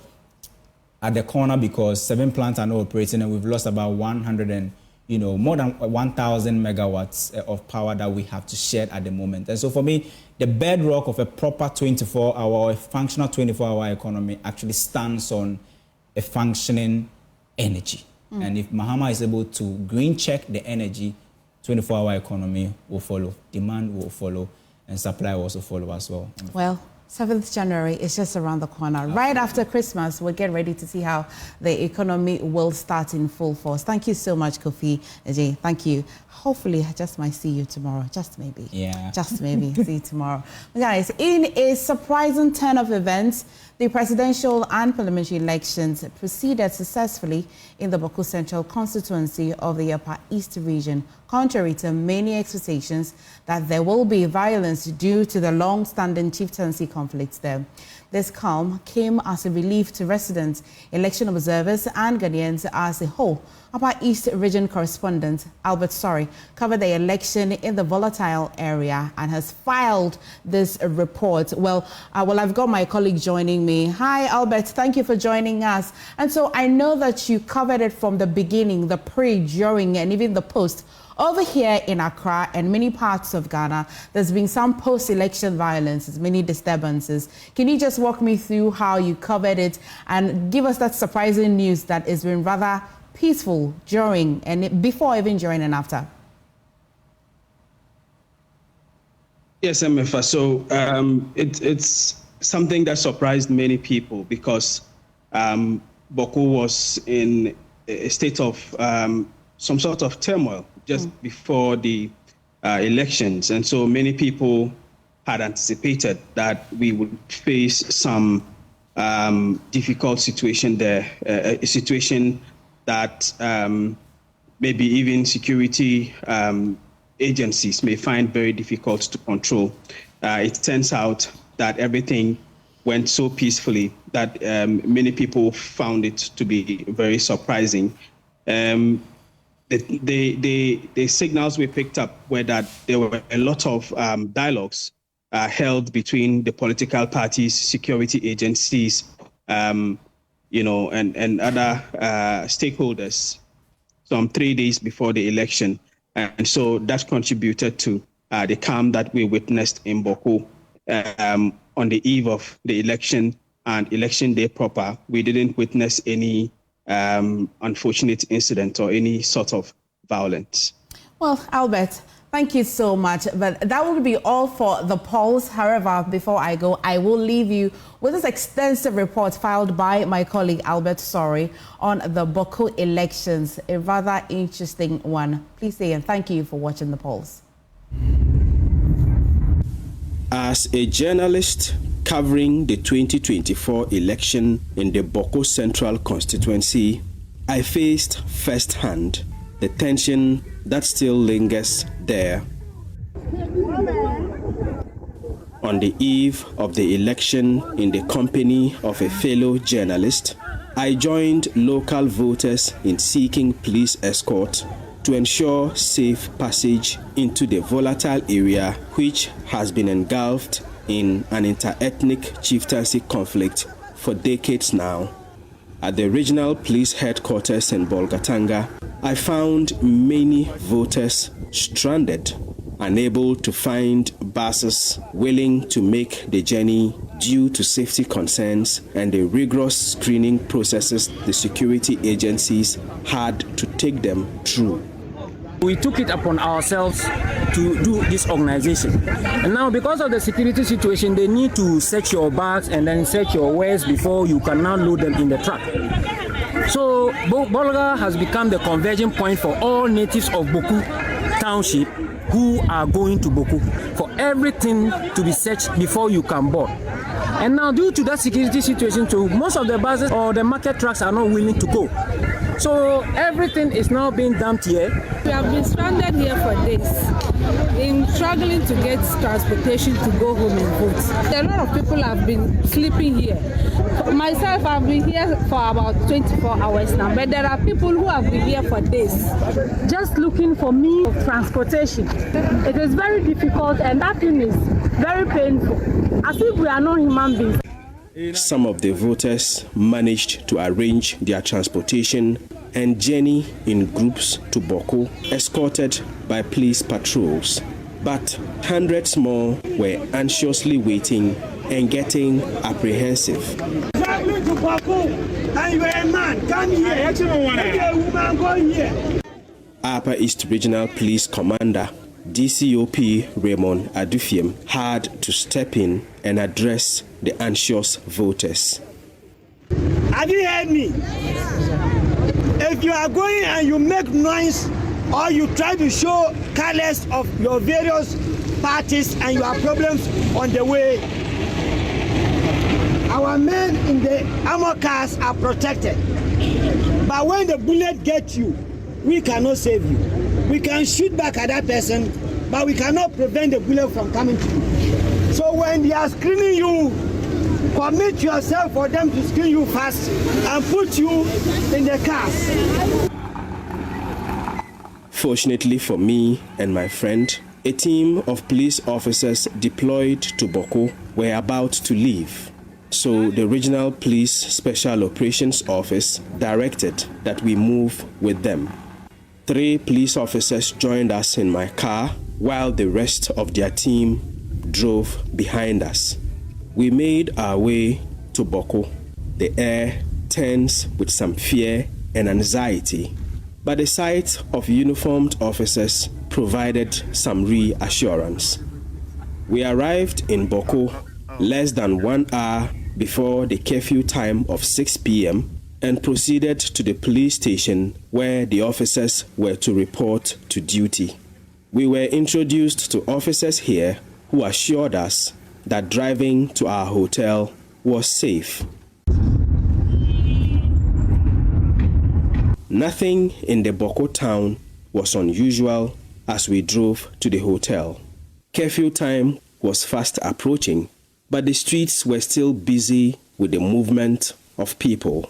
at the corner because 7 plants are not operating, and we've lost about more than 1,000 megawatts of power that we have to share at the moment. And so for me, the bedrock of a proper 24-hour or a functional 24-hour economy actually stands on a functioning energy. And if Mahama is able to green check the energy, 24-hour economy will follow, demand will follow, and supply will also follow as well. Well, 7th January is just around the corner. Absolutely. Right after Christmas, we'll get ready to see how the economy will start in full force. Thank you so much, Kofi Ajay. Thank you. Hopefully, I just might see you tomorrow. Just maybe. Yeah. Just maybe. See you tomorrow. Guys, in a surprising turn of events, the presidential and parliamentary elections proceeded successfully in the Bawku Central constituency of the Upper East region, contrary to many expectations that there will be violence due to the long-standing chieftaincy conflicts there. This calm came as a relief to residents, election observers, and Ghanaians as a whole. Upper East region correspondent Albert Sorry covered the election in the volatile area and has filed this report. Well, I've got my colleague joining me. Hi, Albert. Thank you for joining us. And so I know that you covered it from the beginning, the pre, during, and even the post. Over here in Accra and many parts of Ghana, there's been some post-election violence, many disturbances. Can you just walk me through how you covered it and give us that surprising news that has been rather peaceful during and before, even during and after? Yes, MFA. So it's something that surprised many people because Bawku was in a state of some sort of turmoil just before the elections. And so many people had anticipated that we would face some difficult situation there, a situation that maybe even security agencies may find very difficult to control. It turns out that everything went so peacefully that many people found it to be very surprising. The signals we picked up were that there were a lot of dialogues held between the political parties, security agencies, and other stakeholders some 3 days before the election. And so that contributed to the calm that we witnessed in Boko on the eve of the election and election day proper. We didn't witness any unfortunate incident or any sort of violence. Well, Albert, thank you so much. But that will be all for the polls. However, before I go, I will leave you with this extensive report filed by my colleague Albert Sorry on the Boko elections, a rather interesting one. Please stay and thank you for watching the polls. As a journalist covering the 2024 election in the Boko Central constituency, I faced firsthand the tension that still lingers there. On the eve of the election, in the company of a fellow journalist, I joined local voters in seeking police escort to ensure safe passage into the volatile area which has been engulfed in an inter-ethnic chieftaincy conflict for decades now. At the regional police headquarters in Bolgatanga, I found many voters stranded, unable to find buses willing to make the journey due to safety concerns and the rigorous screening processes the security agencies had to take them through. We took it upon ourselves to do this organization. And now because of the security situation, they need to search your bags and then search your wares before you can now load them in the truck. So Bolga has become the conversion point for all natives of Boku Township who are going to Boku, for everything to be searched before you can board. And now due to that security situation too, most of the buses or the market trucks are not willing to go. So everything is now being dumped here. We have been stranded here for days in struggling to get transportation to go home and vote. A lot of people have been sleeping here. Myself, I've been here for about 24 hours now, but there are people who have been here for days just looking for means of transportation. It is very difficult and that thing is very painful, as if we are not human beings. Some of the voters managed to arrange their transportation and journey in groups to Boko, escorted by police patrols. But hundreds more were anxiously waiting and getting apprehensive. Traveling to Boko, and you are a man, come here. And a woman, go here. Upper East Regional Police Commander DCOP Raymond Adufiem had to step in and address the anxious voters. Have you heard me? If you are going and you make noise or you try to show colors of your various parties and you have problems on the way, our men in the armor cars are protected. But when the bullet gets you, we cannot save you. We can shoot back at that person, but we cannot prevent the bullet from coming to you. So when they are screening you, commit yourself for them to screen you fast and put you in the cars. Fortunately for me and my friend, a team of police officers deployed to Boko were about to leave. So the Regional Police Special Operations Office directed that we move with them. 3 police officers joined us in my car while the rest of their team drove behind us. We made our way to Boko, the air tense with some fear and anxiety, but the sight of uniformed officers provided some reassurance. We arrived in Boko less than 1 hour before the curfew time of 6 p.m. and proceeded to the police station where the officers were to report to duty. We were introduced to officers here who assured us that driving to our hotel was safe. Nothing in the Boko town was unusual as we drove to the hotel. Curfew time was fast approaching, but the streets were still busy with the movement of people.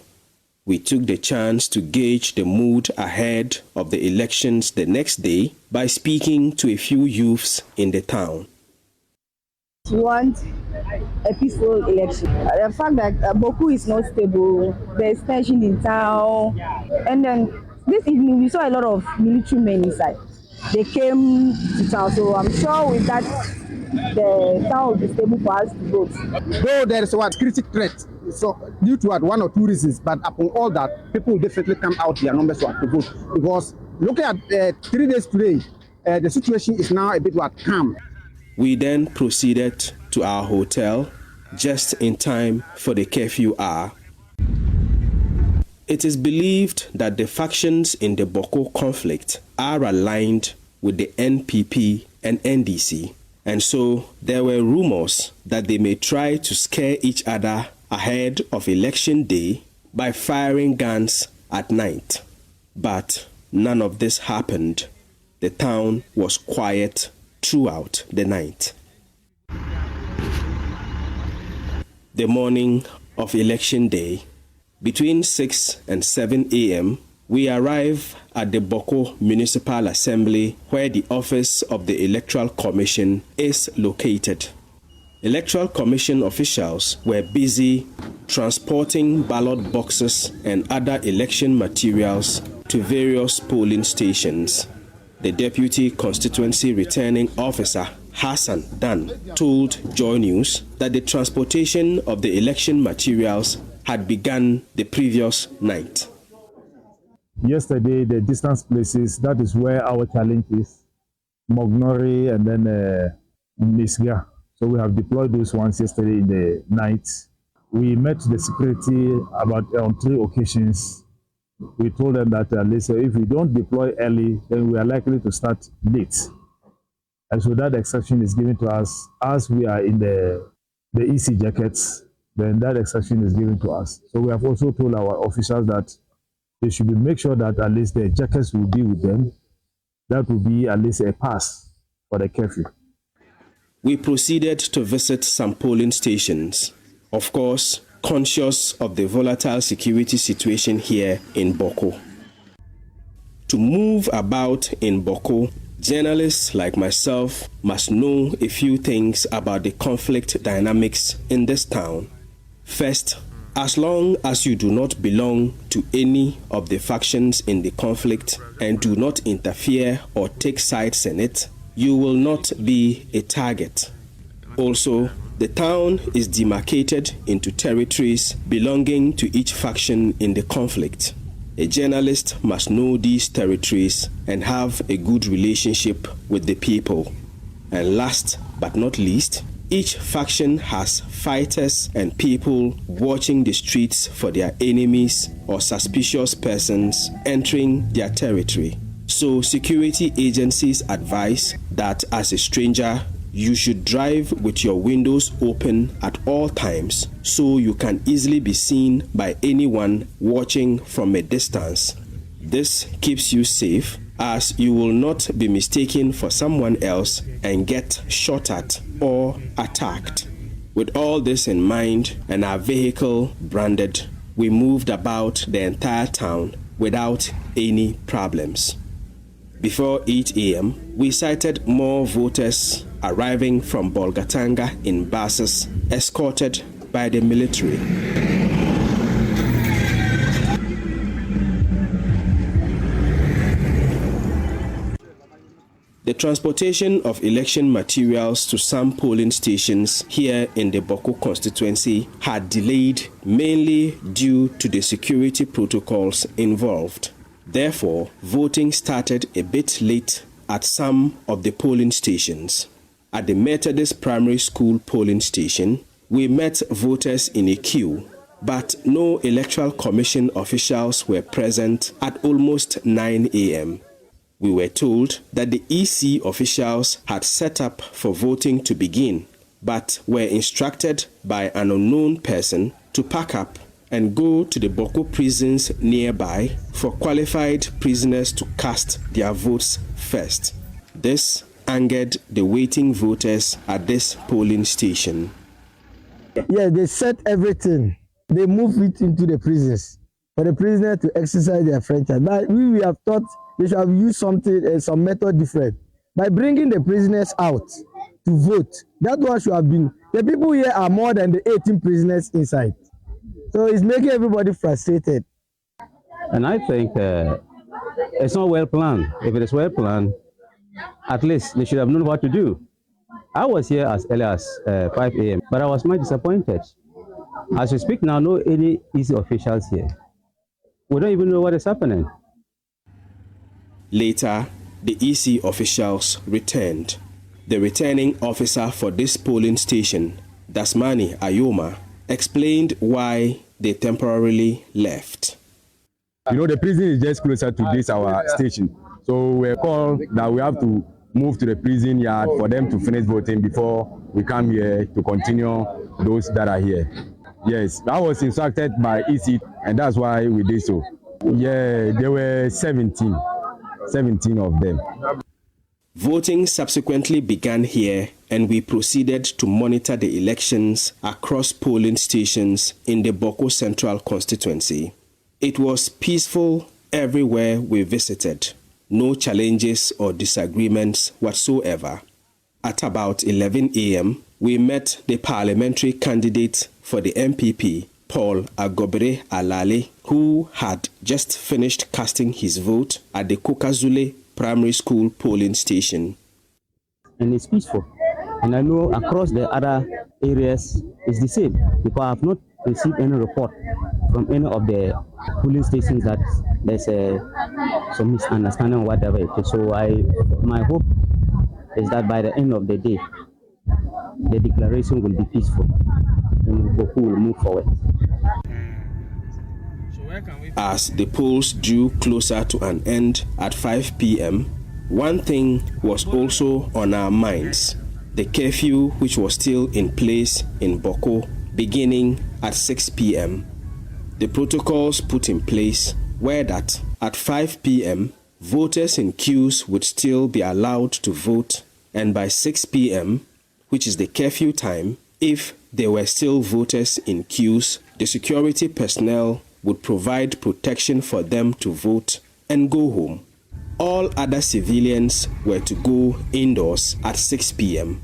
We took the chance to gauge the mood ahead of the elections the next day by speaking to a few youths in the town. We want a peaceful election. The fact that Boku is not stable, there's tension in town, and then this evening we saw a lot of military men inside. They came to town, so I'm sure with that the town will be stable for us to vote. Though there is a security threat, so due to one or two reasons, but upon all that, people will definitely come out their numbers to vote. Because looking at 3 days today, the situation is now a bit calm. We then proceeded to our hotel just in time for the curfew hour. It is believed that the factions in the Boko conflict are aligned with the NPP and NDC, and so there were rumors that they may try to scare each other ahead of election day by firing guns at night. But none of this happened. The town was quiet throughout the night. The morning of election day, between 6 and 7 a.m., we arrive at the Boko Municipal Assembly where the office of the Electoral Commission is located. Electoral Commission officials were busy transporting ballot boxes and other election materials to various polling stations. The Deputy Constituency Returning Officer, Hassan Dan, told Joy News that the transportation of the election materials had begun the previous night. Yesterday, the distance places, that is where our challenge is, Mognori and then Misga. So we have deployed those ones yesterday in the night. We met the security on 3 occasions. We told them that if we don't deploy early, then we are likely to start late. And so that exception is given to us as we are in the EC jackets, then that exception is given to us. So we have also told our officials that they should make sure that at least the jackets will be with them. That will be at least a pass for the curfew. We proceeded to visit some polling stations. Of course, conscious of the volatile security situation here in Boko. To move about in Boko, journalists like myself must know a few things about the conflict dynamics in this town. First, as long as you do not belong to any of the factions in the conflict and do not interfere or take sides in it, you will not be a target. Also, the town is demarcated into territories belonging to each faction in the conflict. A journalist must know these territories and have a good relationship with the people. And last but not least, each faction has fighters and people watching the streets for their enemies or suspicious persons entering their territory. So security agencies advise that as a stranger, you should drive with your windows open at all times so you can easily be seen by anyone watching from a distance. This keeps you safe as you will not be mistaken for someone else and get shot at or attacked. With all this in mind and our vehicle branded, we moved about the entire town without any problems. Before 8 a.m., we sighted more voters arriving from Bolgatanga in buses escorted by the military. The transportation of election materials to some polling stations here in the Boko constituency had delayed mainly due to the security protocols involved. Therefore, voting started a bit late at some of the polling stations. At the Methodist Primary School polling station, we met voters in a queue. but no Electoral Commission officials were present at almost 9 a.m. We were told that the EC officials had set up for voting to begin, but were instructed by an unknown person to pack up and go to the Boko prisons nearby for qualified prisoners to cast their votes first. This angered the waiting voters at this polling station. Yeah, they set everything. They move it into the prisons for the prisoners to exercise their franchise. But we have thought they should have used something, some method different. By bringing the prisoners out to vote, that one should have been. The people here are more than the 18 prisoners inside. So it's making everybody frustrated. And I think it's not well planned. If it is well planned, at least they should have known what to do. I was here as early as 5 a.m., but I was much disappointed. As we speak now, no any EC officials here. We don't even know what is happening. Later, the EC officials returned. The returning officer for this polling station, Dasmani Ayoma, explained why they temporarily left. You know, the prison is just closer to this our station. So we're called that we have to move to the prison yard for them to finish voting before we come here to continue those that are here. Yes, I was instructed by EC, and that's why we did so. Yeah, there were 17 of them. Voting subsequently began here, and we proceeded to monitor the elections across polling stations in the Boko Central constituency. It was peaceful everywhere we visited. No challenges or disagreements whatsoever. At about 11 a.m., we met the parliamentary candidate for the MPP, Paul Agobere Alale, who had just finished casting his vote at the Kokazule Primary School polling station. And it's peaceful. And I know across the other areas it's the same, because I have not received any report from any of the polling stations that there's some misunderstanding or whatever it is. So my hope is that by the end of the day, the declaration will be peaceful and Boko will move forward. As the polls drew closer to an end at 5 p.m., one thing was also on our minds: the curfew which was still in place in Boko beginning at 6 p.m. The protocols put in place were that at 5 p.m., voters in queues would still be allowed to vote, and by 6 p.m., which is the curfew time, if there were still voters in queues, the security personnel would provide protection for them to vote and go home. All other civilians were to go indoors at 6 p.m.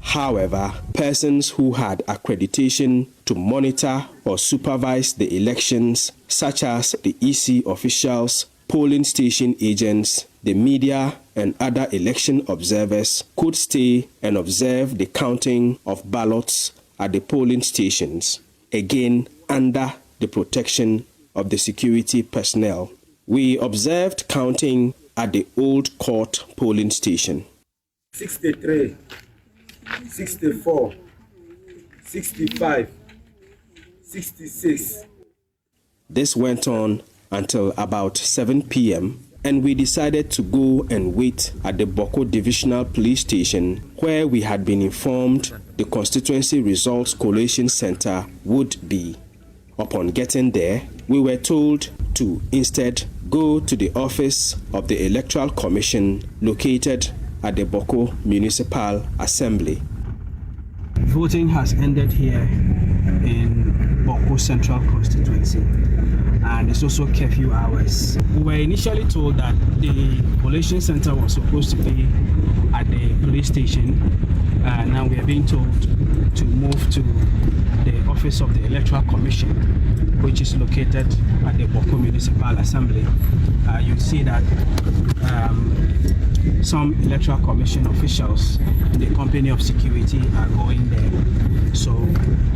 However, persons who had accreditation to monitor or supervise the elections, such as the EC officials, polling station agents, the media, and other election observers, could stay and observe the counting of ballots at the polling stations, again under the protection of the security personnel. We observed counting at the Old Court polling station. 63, 64, 65, 66. This went on until about 7 p.m., and we decided to go and wait at the Boko Divisional Police Station, where we had been informed the Constituency Results Collation Center would be. Upon getting there, we were told to instead go to the office of the Electoral Commission located at the Boko Municipal Assembly. Voting has ended here in Boko Central constituency, and it's also curfew hours. We were initially told that the collation center was supposed to be at the police station. Now we are being told to move to the office of the Electoral Commission, which is located at the Boko Municipal Assembly. You see that some Electoral Commission officials in the company of security are going there. So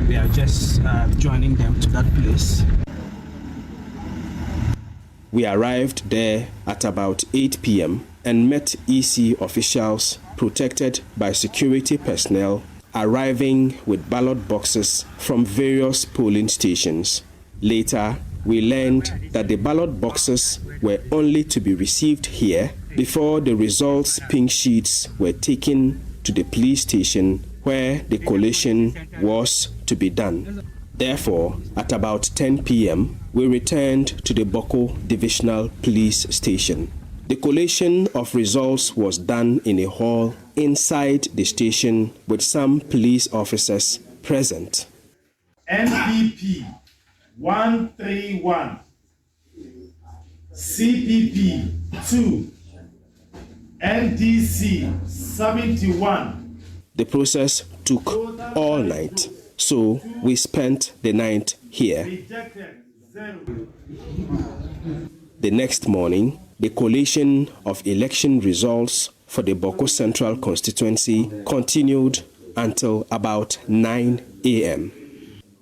we are just joining them to that place. We arrived there at about 8 p.m. and met EC officials protected by security personnel arriving with ballot boxes from various polling stations. Later, we learned that the ballot boxes were only to be received here before the results pink sheets were taken to the police station where the collation was to be done. Therefore, at about 10 p.m., we returned to the Boko Divisional Police Station. The collation of results was done in a hall inside the station with some police officers present. NPP 131, CPP 2, NDC 71. The process took all night, so we spent the night here. The next morning, the collation of election results for the Boko Central constituency continued until about 9 a.m.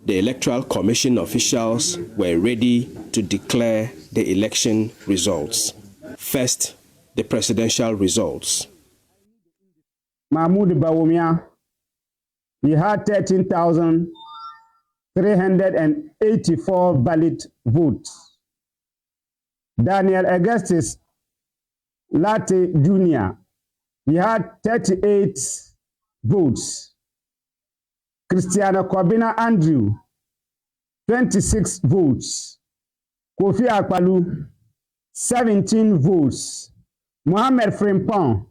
The Electoral Commission officials were ready to declare the election results. First, the presidential results. Mahmoud Bawumia, he had 13,384 valid votes. Daniel Augustus Latte Jr., he had 38 votes. Christiana Kobina Andrew, 26 votes. Kofi Akpalu, 17 votes. Mohamed Frimpong,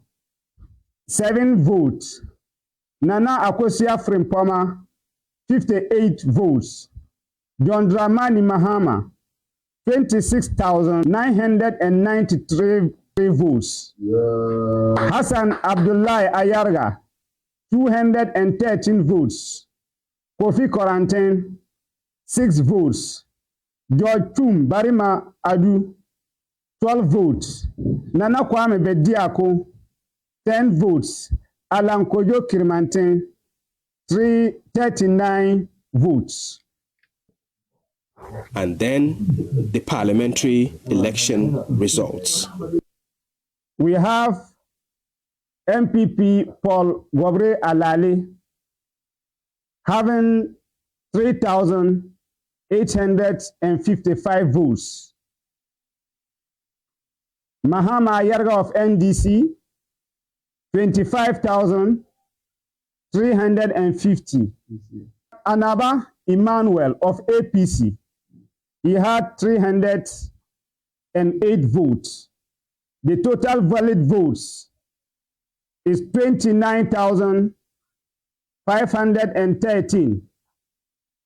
7 votes. Nana Akosia Frimpoma, 58 votes. John Dramani Mahama, 26,993 votes. Hassan Abdullahi Ayarga, 213 votes. Kofi Corentin, 6 votes. George Tum Barima Adu, 12 votes. Nana Kwame Bediako, 10 votes. Alan Kojo Kirmantin, 39 votes. And then the parliamentary election results. We have MPP Paul Gobre Alali having 3,855 votes. Mahama Ayarga of NDC, 25,350. Anaba Emmanuel of APC, he had 308 votes. The total valid votes is 29,513.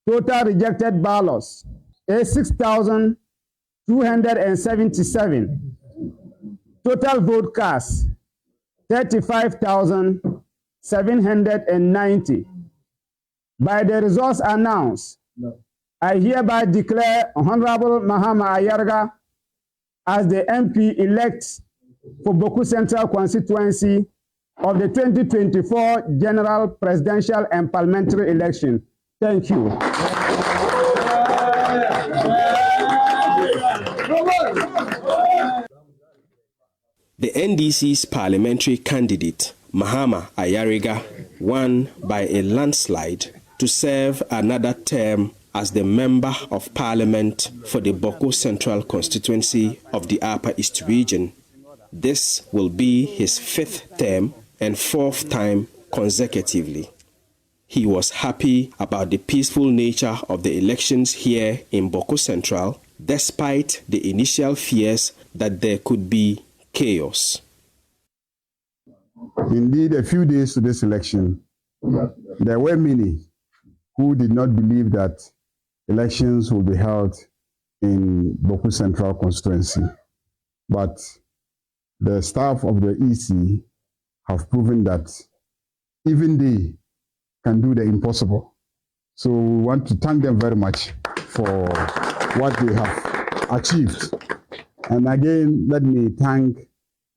Total rejected ballots is 6,277. Total vote cast, 35,790. By the results announced, I hereby declare Honorable Mahama Ayarga as the MP-elect for Boko Central constituency of the 2024 general, presidential, and parliamentary election. Thank you. The NDC's parliamentary candidate, Mahama Ayariga, won by a landslide to serve another term as the Member of Parliament for the Boko Central constituency of the Upper East region. This will be his 5th term and 4th time consecutively. He was happy about the peaceful nature of the elections here in Boko Central, despite the initial fears that there could be chaos. Indeed, a few days to this election, there were many who did not believe that elections will be held in Boko Central constituency. But the staff of the EC have proven that even they can do the impossible. So we want to thank them very much for what they have achieved. And again, let me thank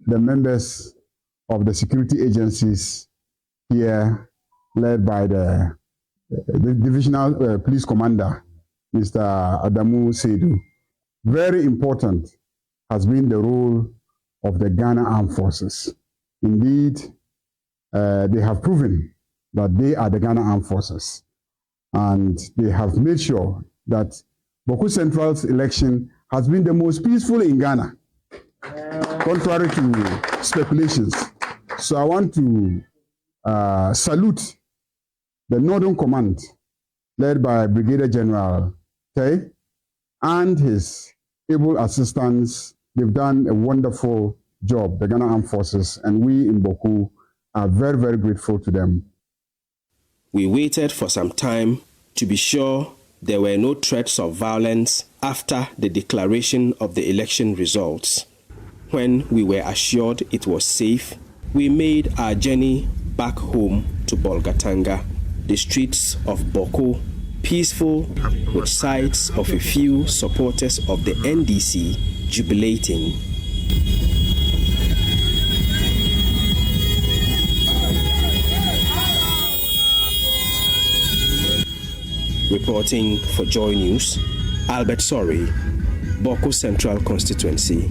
the members of the security agencies here, led by the divisional police commander, Mr. Adamu Seidu. Very important has been the role of the Ghana Armed Forces. Indeed, they have proven that they are the Ghana Armed Forces. And they have made sure that Boku Central's election has been the most peaceful in Ghana, contrary to speculations. So I want to salute the Northern Command, led by Brigadier General Tay, and his able assistants. They've done a wonderful job, the Ghana Armed Forces, and we in Boku are very, very grateful to them. We waited for some time to be sure there were no threats of violence after the declaration of the election results. When we were assured it was safe, we made our journey back home to Bolgatanga, the streets of Boko, peaceful with sights of a few supporters of the NDC jubilating. Reporting for Joy News, Albert Sorry, Boko Central Constituency.